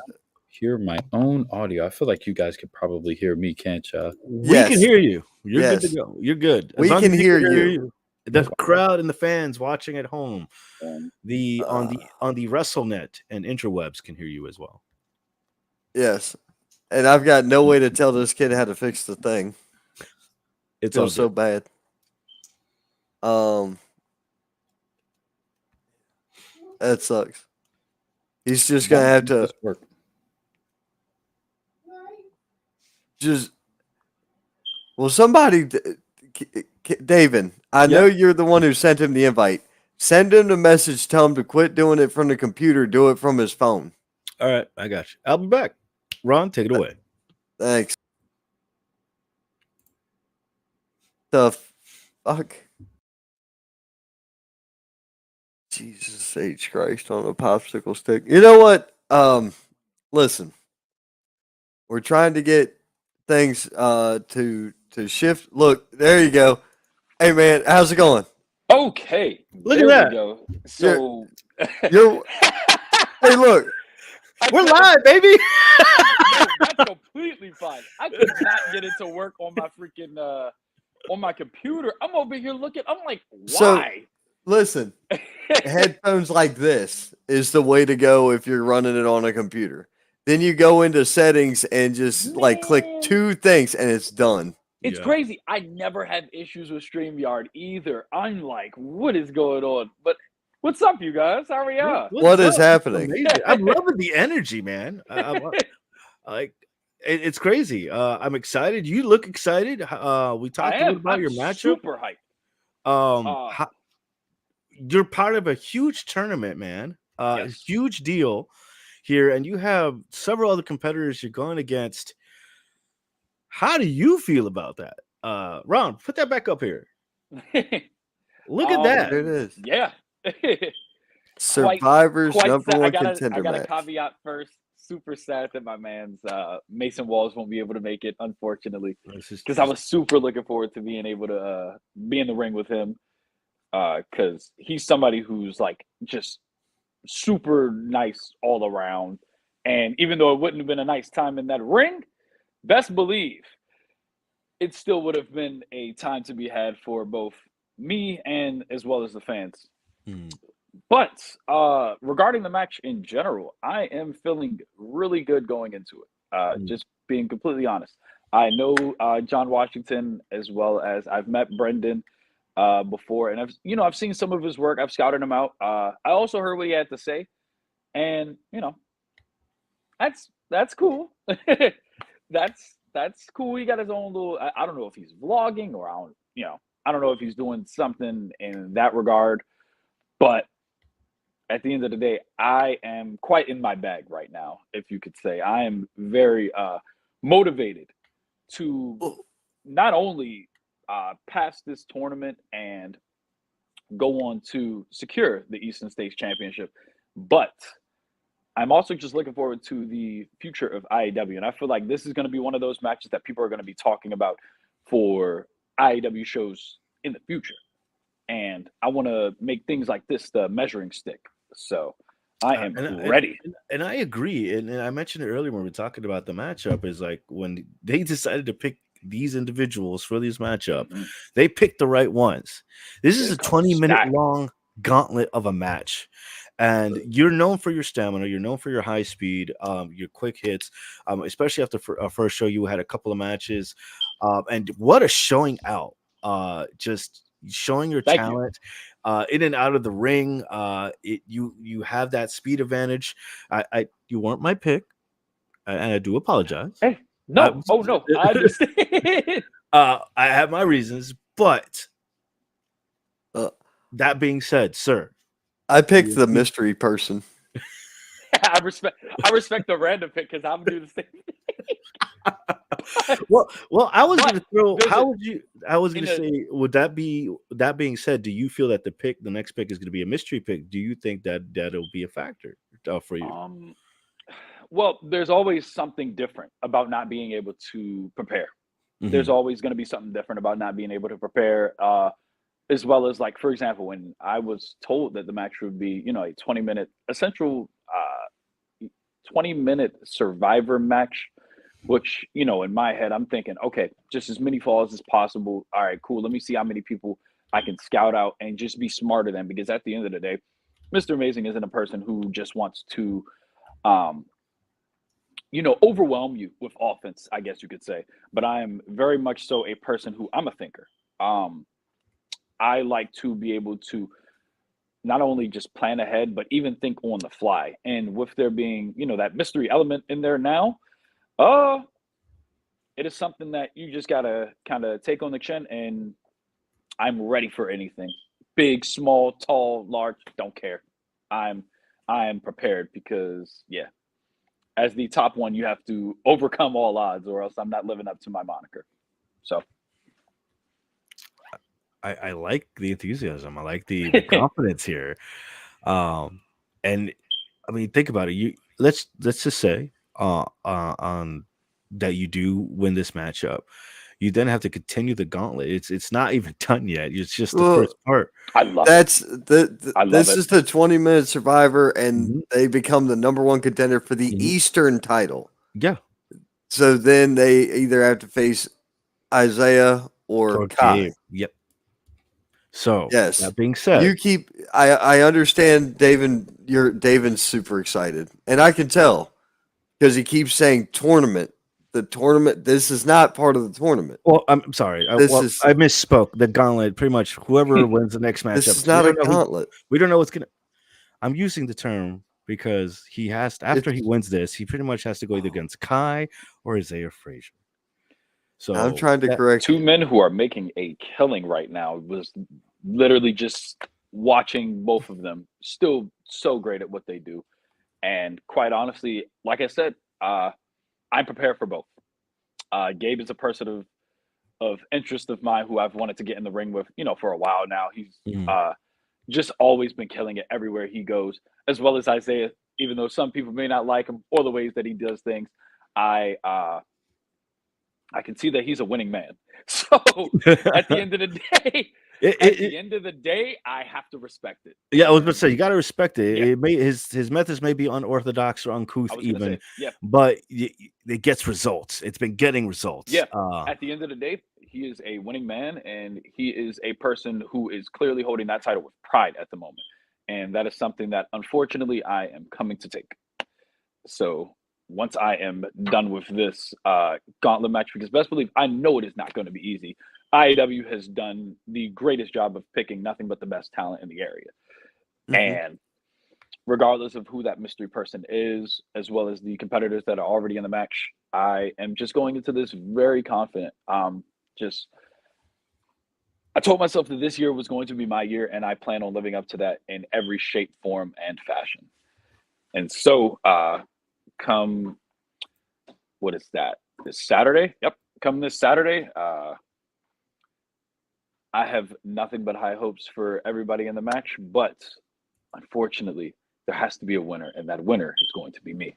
hear my own audio. I feel like you guys could probably hear me, can't you? We can hear you. You're good to go. You're good. We can hear you. The crowd and the fans watching at home, on the WrestleNet and interwebs can hear you as well. Yes, and I've got no way to tell this kid how to fix the thing. It's all so bad. That sucks. He's just gonna have to somebody, David, I know you're the one who sent him the invite. Send him the message. Tell him to quit doing it from the computer. Do it from his phone. All right, I got you. I'll be back. Ron, take it away. Thanks. The fuck? Jesus H. Christ on a popsicle stick. You know what? Listen. We're trying to get things to shift. Look, there you go. Hey man, how's it going? Okay. Look at that. Go. So you're hey, look. We're live, baby. No, that's completely fine. I could not get it to work on my freaking on my computer. I'm over here looking. I'm like, why? So, listen, headphones like this is the way to go if you're running it on a computer. Then you go into settings and just click 2 things and it's done. It's crazy. I never have issues with StreamYard either. I'm like, what is going on? But what's up, you guys? How are you? What is happening? I'm loving the energy, man. It's crazy. I'm excited. You look excited. We talked a little about your matchup. Super hyped. You're part of a huge tournament, man. A huge deal here, and you have several other competitors you're going against. How do you feel about that? Ron, put that back up here. Look at that. There it is. Yeah. Survivor's number sad. one I contender gotta match. caveat first. Super sad that my man's Mason Walls won't be able to make it, unfortunately, because I was super looking forward to being able to be in the ring with him. Because he's somebody who's like just super nice all around, and even though it wouldn't have been a nice time in that ring, best believe it still would have been a time to be had for both me and as well as the fans. But regarding the match in general, I am feeling really good going into it. Just being completely honest. I know John Washington as well as I've met Brendan before, and I've seen some of his work. I've scouted him out. I also heard what he had to say, and that's cool. That's cool. He got his own little. I don't know if he's vlogging or I don't know if he's doing something in that regard, but at the end of the day, I am quite in my bag right now, if you could say. I am very motivated to not only pass this tournament and go on to secure the Eastern States Championship, but I'm also just looking forward to the future of IAW. And I feel like this is going to be one of those matches that people are going to be talking about for IAW shows in the future. And I want to make things like this the measuring stick. So I am ready. And I agree. And I mentioned it earlier when we were talking about the matchup, is like when they decided to pick these individuals for this matchup, they picked the right ones. This is a 20-minute long gauntlet of a match. And you're known for your stamina. You're known for your high speed, your quick hits, especially after our first show. You had a couple of matches. And what a showing out. Just showing your talent in and out of the ring. You have that speed advantage. You weren't my pick, and I do apologize. Hey, no, no, I understand. I have my reasons, but that being said, sir, I picked the mystery person. I respect the random pick because I'm doing the same thing. well, I was going to throw. How would you? I was going to say, would that be? That being said, do you feel that the next pick is going to be a mystery pick? Do you think that that'll be a factor for you? Well, there's always something different about not being able to prepare. There's always going to be something different about not being able to prepare. As well as, like, for example, when I was told that the match would be, a 20-minute essential 20-minute survivor match, which, in my head, I'm thinking, okay, just as many falls as possible. All right, cool. Let me see how many people I can scout out and just be smarter than, because at the end of the day, Mr. Amazing isn't a person who just wants to, overwhelm you with offense, I guess you could say. But I am very much so a person who I'm a thinker. I like to be able to not only just plan ahead, but even think on the fly. And with there being, that mystery element in there now, it is something that you just gotta kind of take on the chin. And I'm ready for anything. Big, small, tall, large, don't care. I am prepared because, as the top one, you have to overcome all odds, or else I'm not living up to my moniker. So. I like the enthusiasm. I like the confidence here. And I mean, think about it. Let's just say on that you do win this matchup. You then have to continue the gauntlet. It's not even done yet. It's just the first part. I love this it. is the 20-minute survivor, and they become the number one contender for the Eastern title. Yeah. So then they either have to face Isaiah or Kai. Yep. So yes, that being said, I understand David's super excited, and I can tell because he keeps saying tournament. The tournament. This is not part of the tournament. Well, I'm sorry. I misspoke. The gauntlet. Pretty much whoever wins the next matchup. This is not a gauntlet. We don't know what's gonna. I'm using the term because he has to, after he wins this, he pretty much has to go either against Kai or Isaiah Frazier. So I'm trying to correct two men who are making a killing right now. Was literally just watching both of them, still so great at what they do, and quite honestly, like I said, I'm prepared for both. Gabe is a person of interest of mine who I've wanted to get in the ring with, for a while now. He's just always been killing it everywhere he goes, as well as Isaiah. Even though some people may not like him or the ways that he does things, I can see that he's a winning man. So at the end of the day, I have to respect it. Yeah, I was going to say you got to respect it. Yeah. It may his methods may be unorthodox or uncouth, even, yeah, but it gets results. It's been getting results. Yeah. At the end of the day, he is a winning man, and he is a person who is clearly holding that title with pride at the moment, and that is something that unfortunately I am coming to take. So once I am done with this gauntlet match, because best believe I know it is not going to be easy. IAW has done the greatest job of picking nothing but the best talent in the area. And regardless of who that mystery person is, as well as the competitors that are already in the match, I am just going into this very confident. I told myself that this year was going to be my year, and I plan on living up to that in every shape, form, and fashion. And so come, what is that? This Saturday? Yep. Come this Saturday, I have nothing but high hopes for everybody in the match, but unfortunately, there has to be a winner, and that winner is going to be me.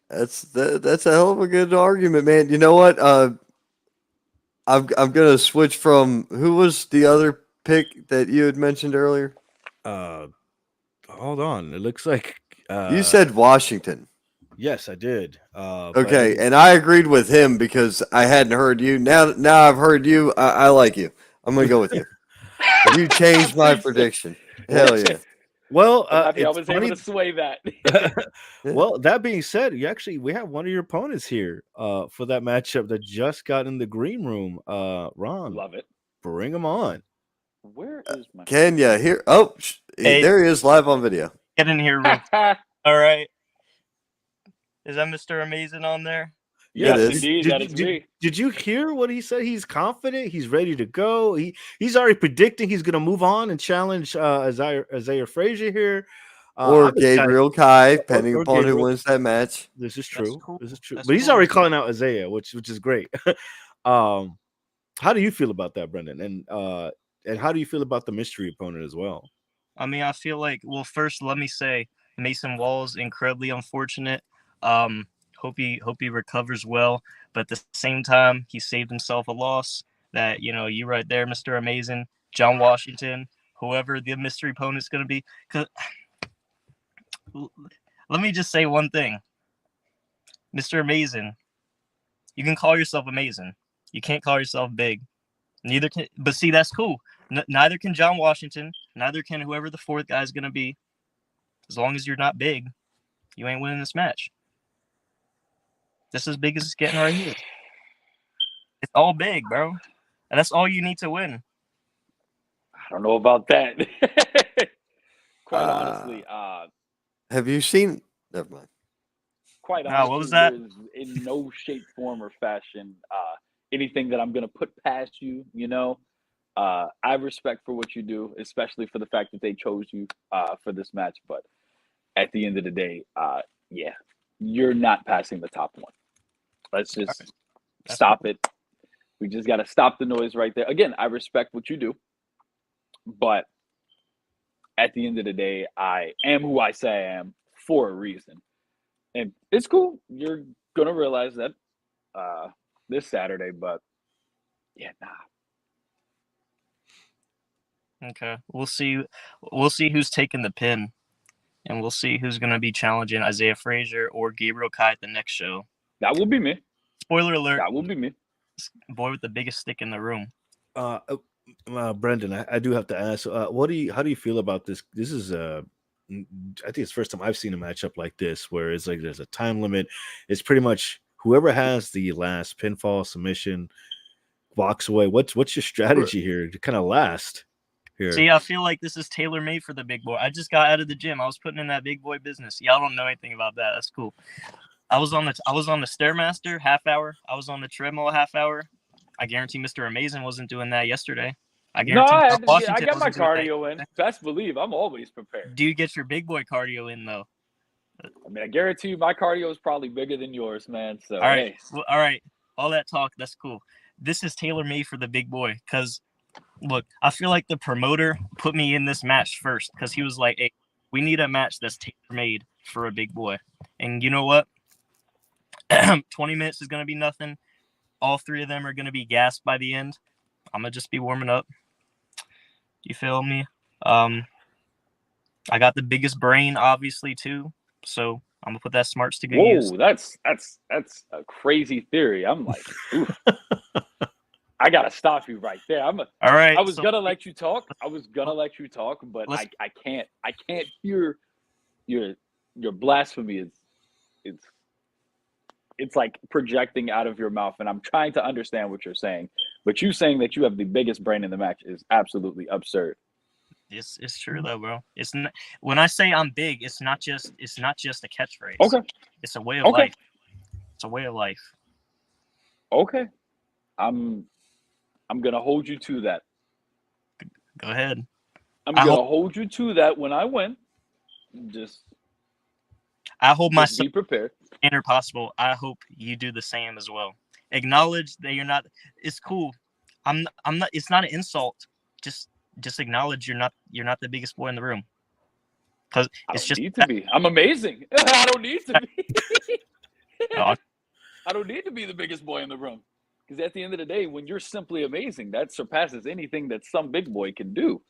That's a hell of a good argument, man. You know what? I'm gonna switch from who was the other pick that you had mentioned earlier? Hold on. It looks like you said Washington. Yes, I did. Okay, and I agreed with him because I hadn't heard you. Now I've heard you. I like you. I'm gonna go with you. You changed my prediction. Hell yeah. Well, I was able to sway that. Well, that being said, we have one of your opponents here for that matchup that just got in the green room. Ron, love it. Bring him on. Where is my Kenya here? Oh, hey, there he is, live on video. Get in here, real quick. All right. Is that Mr. Amazing on there? Yes, indeed. That is me. Did you hear what he said? He's confident. He's ready to go. He's already predicting he's going to move on and challenge Isaiah Frazier here. Or Gabriel Kai, depending upon who wins that match. This is true. Cool. This is true. That's But he's cool. already calling out Isaiah, which is great. How do you feel about that, Brendan? And how do you feel about the mystery opponent as well? I mean, I feel like, well, first, let me say Mason Wall's incredibly unfortunate. Hope he recovers well, but at the same time, he saved himself a loss. That, you right there, Mr. Amazing, John Washington, whoever the mystery opponent is going to be. Cause let me just say one thing, Mr. Amazing, you can call yourself amazing. You can't call yourself big. Neither can, but see, that's cool. Neither can John Washington. Neither can whoever the fourth guy is going to be. As long as you're not big, you ain't winning this match. This is as big as it's getting right here. It's all big, bro. And that's all you need to win. I don't know about that. Quite honestly. Have you seen? Never mind. Quite honestly, what was that? In no shape, form, or fashion, anything that I'm going to put past you, I have respect for what you do, especially for the fact that they chose you for this match. But at the end of the day, yeah, you're not passing the top one. Let's just stop it. We just got to stop the noise right there. Again, I respect what you do, but at the end of the day, I am who I say I am for a reason. And it's cool. You're going to realize that this Saturday, but yeah, nah. Okay. We'll see who's taking the pin. And we'll see who's going to be challenging Isaiah Frazier or Gabriel Kai at the next show. That will be me. Spoiler alert. That will be me. Boy with the biggest stick in the room. Brendan, I do have to ask, how do you feel about this? This is I think it's the first time I've seen a matchup like this where it's like there's a time limit. It's pretty much whoever has the last pinfall submission walks away. What's your strategy here to kind of last here? See, I feel like this is tailor-made for the big boy. I just got out of the gym. I was putting in that big boy business. Y'all don't know anything about that. That's cool. I was on the Stairmaster half hour. I was on the treadmill half hour. I guarantee Mr. Amazing wasn't doing that yesterday. I guarantee I Washington got my wasn't doing cardio in. Best believe I'm always prepared. Do you get your big boy cardio in though? I mean, I guarantee you, my cardio is probably bigger than yours, man. So, All right, hey. well, all right. All that talk, that's cool. This is tailor made for the big boy. Cause look, I feel like the promoter put me in this match first because he was like, "Hey, we need a match that's tailor made for a big boy." And you know what? 20 minutes is gonna be nothing. All three of them are gonna be gassed by the end. I'm gonna just be warming up. You feel me? I got the biggest brain, obviously, too. So I'm gonna put that smarts to good use. Whoa, that's a crazy theory. I'm like, oof. I gotta stop you right there. All right. I was gonna let you talk. But I can't hear your blasphemy. It's like projecting out of your mouth, and I'm trying to understand what you're saying. But you saying that you have the biggest brain in the match is absolutely absurd. It's true though, bro. It's not, when I say I'm big, it's not just a catchphrase. Okay. It's a way of life. It's a way of life. Okay. I'm gonna hold you to that. Go ahead. I'm gonna hold you to that when I win. I hold myself be prepared. Standard possible. I hope you do the same as well. Acknowledge that you're not. It's cool. I'm not. It's not an insult. Just acknowledge you're not the biggest boy in the room. Because it's just need to be. I'm amazing. I don't need to be. I don't need to be the biggest boy in the room. Because at the end of the day, when you're simply amazing, that surpasses anything that some big boy can do.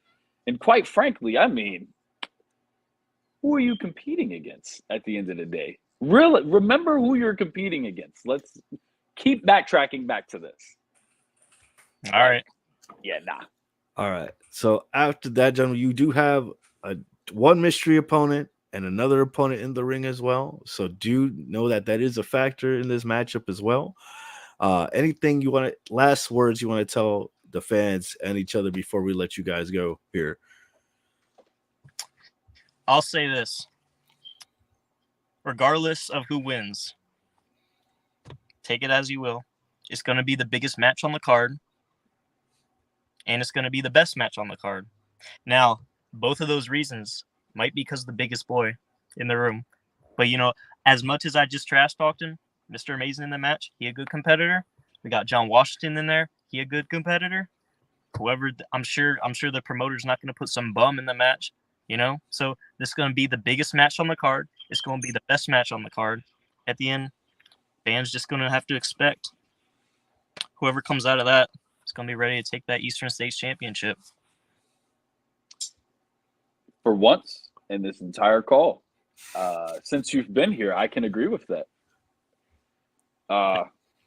And quite frankly, I mean, who are you competing against at the end of the day? Really, remember who you're competing against. Let's keep backtracking back to this. All right. Yeah, nah. All right. So after that, gentlemen, you do have one mystery opponent and another opponent in the ring as well. So do know that is a factor in this matchup as well. Anything you want to, last words you want to tell the fans and each other before we let you guys go here? I'll say this. Regardless of who wins, take it as you will. It's going to be the biggest match on the card. And it's going to be the best match on the card. Now, both of those reasons might be because the biggest boy in the room. But, as much as I just trash talked him, Mr. Amazing in the match, he a good competitor. We got John Washington in there. He a good competitor. Whoever, I'm sure the promoter's not going to put some bum in the match, So this is going to be the biggest match on the card. It's going to be the best match on the card. At the end, fans just going to have to expect whoever comes out of that is going to be ready to take that Eastern States Championship. For once in this entire call, since you've been here, I can agree with that.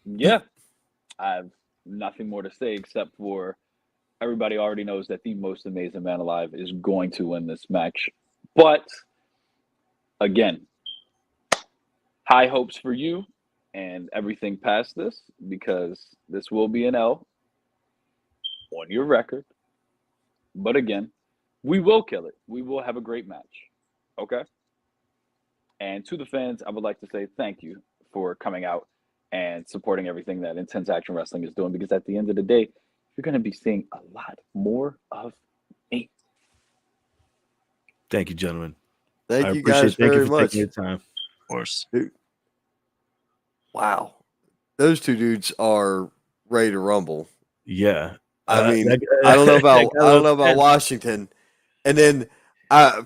Yeah, I have nothing more to say except for everybody already knows that the most amazing man alive is going to win this match. But again, high hopes for you and everything past this, because this will be an L on your record. But again, we will kill it. We will have a great match. Okay? And to the fans, I would like to say thank you for coming out and supporting everything that Intense Action Wrestling is doing, because at the end of the day, you're going to be seeing a lot more of me. Thank you, gentlemen. Thank you guys very much. Your time. Of course. Dude. Wow. Those two dudes are ready to rumble. Yeah. I mean, I don't know about Washington. And then I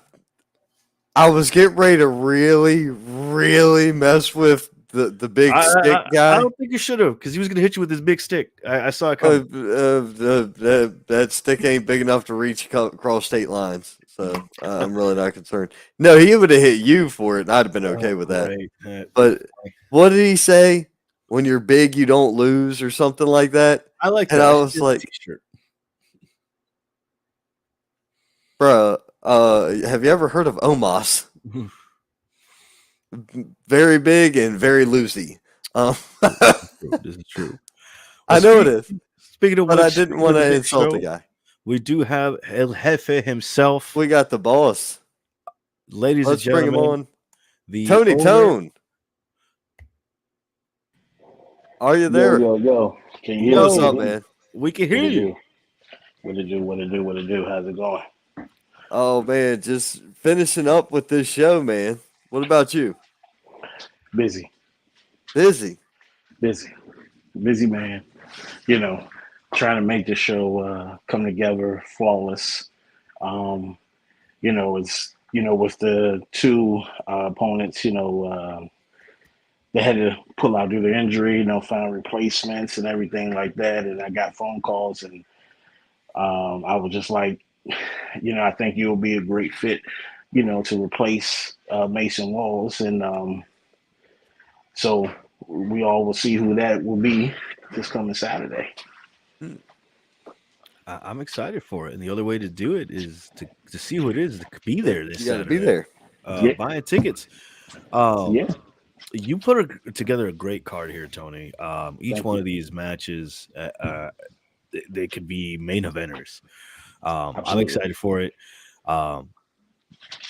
was getting ready to really, really mess with the big stick guy. I don't think you should have, because he was going to hit you with his big stick. I saw it coming. That stick ain't big enough to reach across state lines, so I'm really not concerned. No, he would have hit you for it, and I'd have been okay with that. Right. But what did he say? When you're big, you don't lose, or something like that. I like and that. I was like, T-shirt. Bruh, have you ever heard of Omos? Very big and very loosey. This is true. I know it is. Speaking of but which, I didn't want to insult the guy. We do have El Jefe himself. We got the boss. Ladies Let's and gentlemen. bring him on. The Tony owner. Tone. Are you there? Yo. Can you hear What's me? up, man? We can hear you. What it do? How's it going? Oh, man. Just finishing up with this show, man. What about you? Busy, Busy. busy man. You know, trying to make the show come together flawless. Um, it's with the two opponents. They had to pull out due to injury. Find replacements and everything like that. And I got phone calls, and I was just like, I think you'll be a great fit, to replace Mason Walls, and so we all will see who that will be this coming Saturday. I'm excited for it, and the other way to do it is to see who it is, to be there this You got to Saturday. be there. Yeah. Buying tickets. Yeah. You put together a great card here, Tony. Each Thank one you. of these matches, they could be main eventers. I'm Absolutely. excited for it.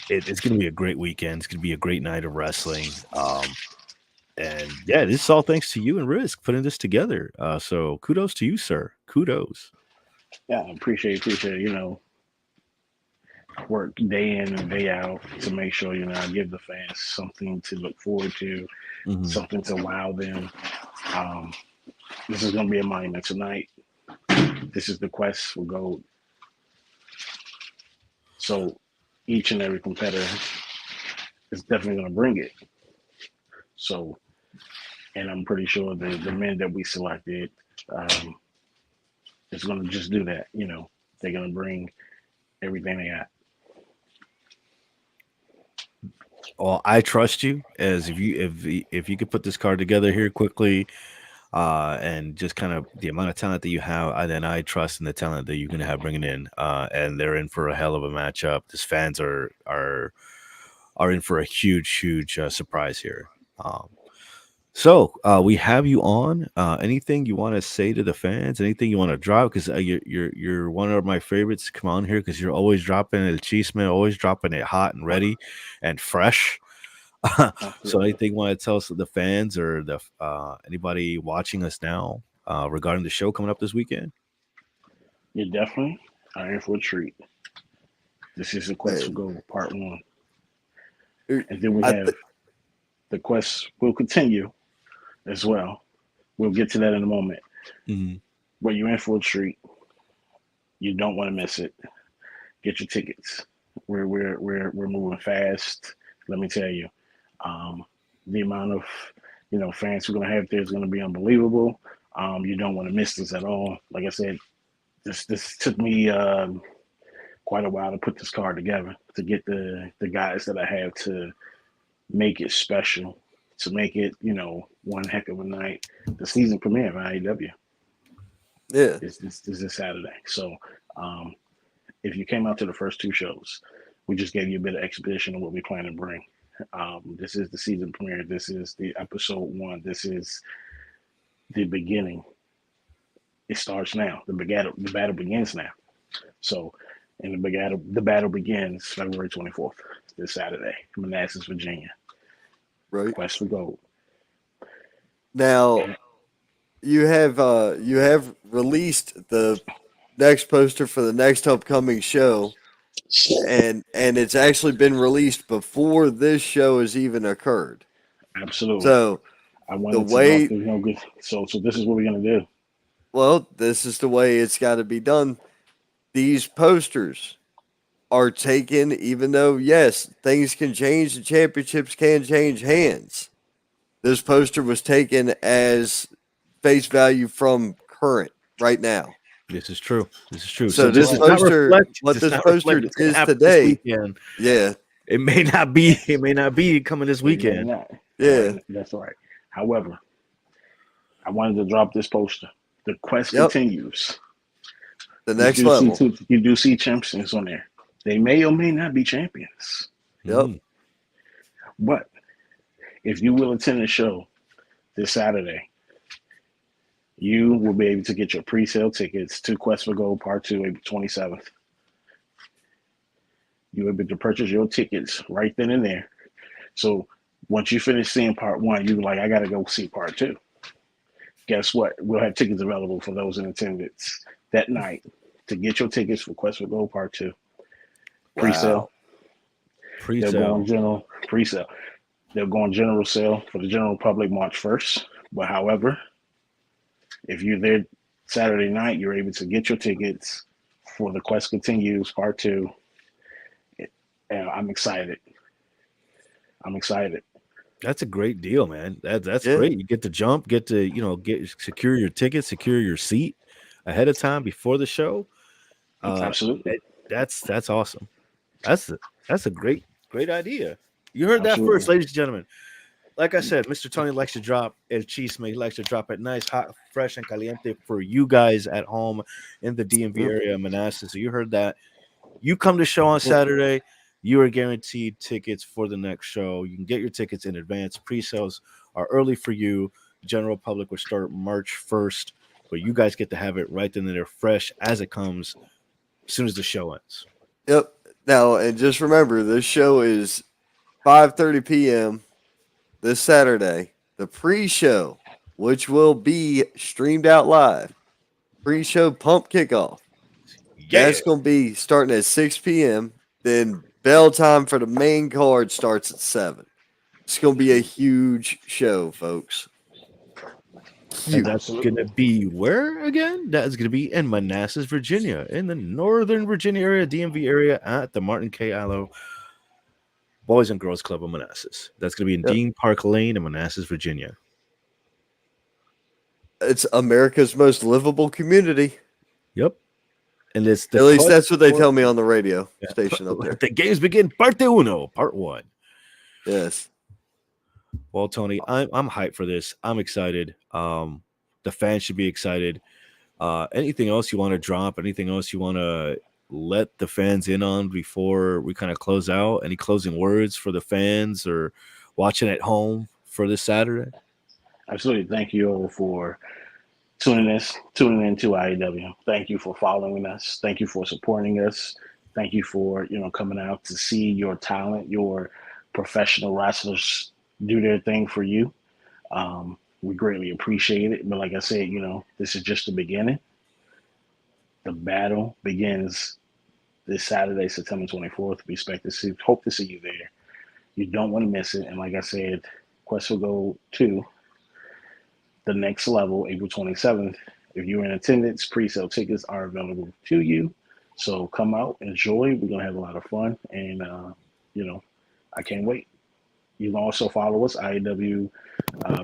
It's going to be a great weekend. It's going to be a great night of wrestling. And yeah, this is all thanks to you and Risk putting this together. So kudos to you, sir. Kudos. Yeah, appreciate work day in and day out to make sure I give the fans something to look forward to, something to wow them. This is going to be a monumental night. This is the quest for gold. So each and every competitor is definitely going to bring it. So, and I'm pretty sure the men that we selected is going to just do that. They're going to bring everything they got. Well, I trust you. As if you could put this card together here quickly, and just kind of the amount of talent that you have, then I trust in the talent that you're going to have bringing in. And they're in for a hell of a matchup. These fans are in for a huge surprise here. So we have you on. Anything you want to say to the fans? Anything you want to drop? Because you're one of my favorites to come on here because you're always dropping el chisme, always dropping it hot and ready and fresh. So anything you want to tell us the fans or the anybody watching us now regarding the show coming up this weekend? You definitely are in for a treat. This is the Quest for Gold Part 1. And then we have the quest will continue as well. We'll get to that in a moment. But you're in for a treat. You don't want to miss it. Get your tickets. We're moving fast. Let me tell you, the amount of fans we're gonna have there is gonna be unbelievable. You don't want to miss this at all. Like I said, this took me quite a while to put this card together, to get the guys that I have to make it special, to make it one heck of a night. The season premiere of IAW. Yeah, this is Saturday. So if you came out to the first two shows, we just gave you a bit of exposition of what we plan to bring. This is the season premiere. This is the episode 1. This is the beginning. It starts now. The battle begins now. So, and the battle begins February 24th, this Saturday, Manassas, Virginia. Right. Quest for Gold. Now, you have released the next poster for the next upcoming show, and it's actually been released before this show has even occurred. Absolutely. So I wanted to so this is what we're gonna do. Well, this is the way it's got to be done. These posters are taken, even though yes, things can change, the championships can change hands. This poster was taken as face value from current right now. This is true. So this poster, what this poster is today, yeah, it may not be coming this weekend. Yeah, that's right. However, I wanted to drop this poster. The quest continues. The next level. You do see champions on there. They may or may not be champions. Yep. But if you will attend the show this Saturday, you will be able to get your pre-sale tickets to Quest for Gold Part 2, April 27th. You'll be able to purchase your tickets right then and there. So once you finish seeing Part 1, you're like, I got to go see Part 2. Guess what? We'll have tickets available for those in attendance that night to get your tickets for Quest for Gold Part 2. Pre-sale. Pre-sale. They're going general pre-sale. They'll go on general sale for the general public March 1st. But however, if you're there Saturday night, you're able to get your tickets for the Quest Continues Part 2. And I'm excited. That's a great deal, man. That's great. You get to jump, get to secure your ticket, secure your seat ahead of time before the show. Absolutely. That's awesome. That's a great idea. You heard that Absolutely. first, ladies and gentlemen. Like I said, Mr. Tony likes to drop El Chisme. He likes to drop it nice, hot, fresh, and caliente for you guys at home in the DMV area of Manassas. So you heard that. You come to the show on Saturday, you are guaranteed tickets for the next show. You can get your tickets in advance. Pre-sales are early for you. General public will start March 1st, but you guys get to have it right then and there, fresh as it comes, as soon as the show ends. Yep. Now, and just remember, this show is 5:30 p.m. this Saturday. The pre-show, which will be streamed out live. Pre-show pump kickoff. Yeah. That's going to be starting at 6 p.m. Then bell time for the main card starts at 7. It's going to be a huge show, folks. And that's going to be where again? That's going to be in Manassas, Virginia, in the Northern Virginia area, DMV area, at the Martin K. Allo Boys and Girls Club of Manassas. That's going to be in Dean Park Lane in Manassas, Virginia. It's America's most livable community. Yep. And it's at least that's what they tell me on the radio station up there. The games begin, parte uno, part 1. Yes. Well, Tony, I'm hyped for this. I'm excited. The fans should be excited. Anything else you want to drop? Anything else you want to let the fans in on before we kind of close out? Any closing words for the fans or watching at home for this Saturday? Absolutely. Thank you all for tuning in to IAW. Thank you for following us. Thank you for supporting us. Thank you for coming out to see your talent, your professional wrestlers do their thing for you. We greatly appreciate it. But like I said, this is just the beginning. The battle begins this Saturday, September 24th. We hope to see you there. You don't want to miss it. And like I said, Quest will go to the next level, April 27th. If you're in attendance, pre-sale tickets are available to you. So come out, enjoy. We're going to have a lot of fun. And, I can't wait. You can also follow us, IAW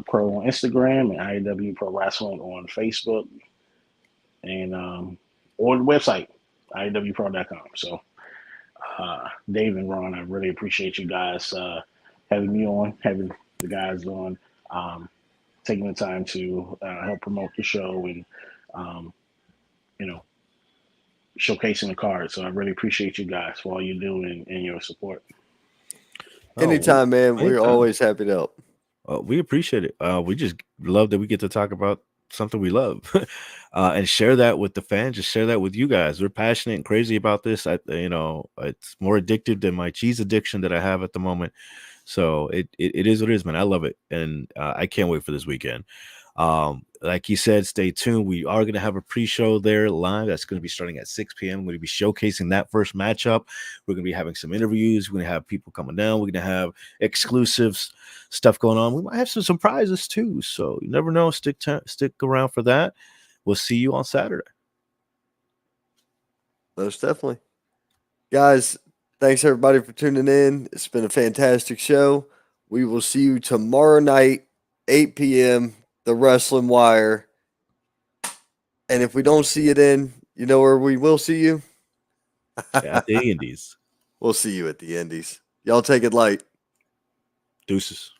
Pro on Instagram and IAW Pro Wrestling on Facebook and or the website, IAWPro.com. So, Dave and Ron, I really appreciate you guys having me on, having the guys on, taking the time to help promote the show and, showcasing the card. So I really appreciate you guys for all you do and your support. Anytime, man. We're always happy to help. We appreciate it. We just love that we get to talk about something we love and share that with the fans. Just share that with you guys. We're passionate and crazy about this. It's more addictive than my cheese addiction that I have at the moment. So it is what it is, man. I love it. And I can't wait for this weekend. Like he said, stay tuned. We are going to have a pre-show there live. That's going to be starting at 6 p.m. We're going to be showcasing that first matchup. We're going to be having some interviews. We're going to have people coming down. We're going to have exclusives stuff going on. We might have some surprises too. So you never know. Stick around for that. We'll see you on Saturday. Most definitely. Guys, thanks everybody for tuning in. It's been a fantastic show. We will see you tomorrow night, 8 p.m., the Wrestling Wire. And if we don't see you then, you know where we will see you? At the Indies. We'll see you at the Indies. Y'all take it light. Deuces.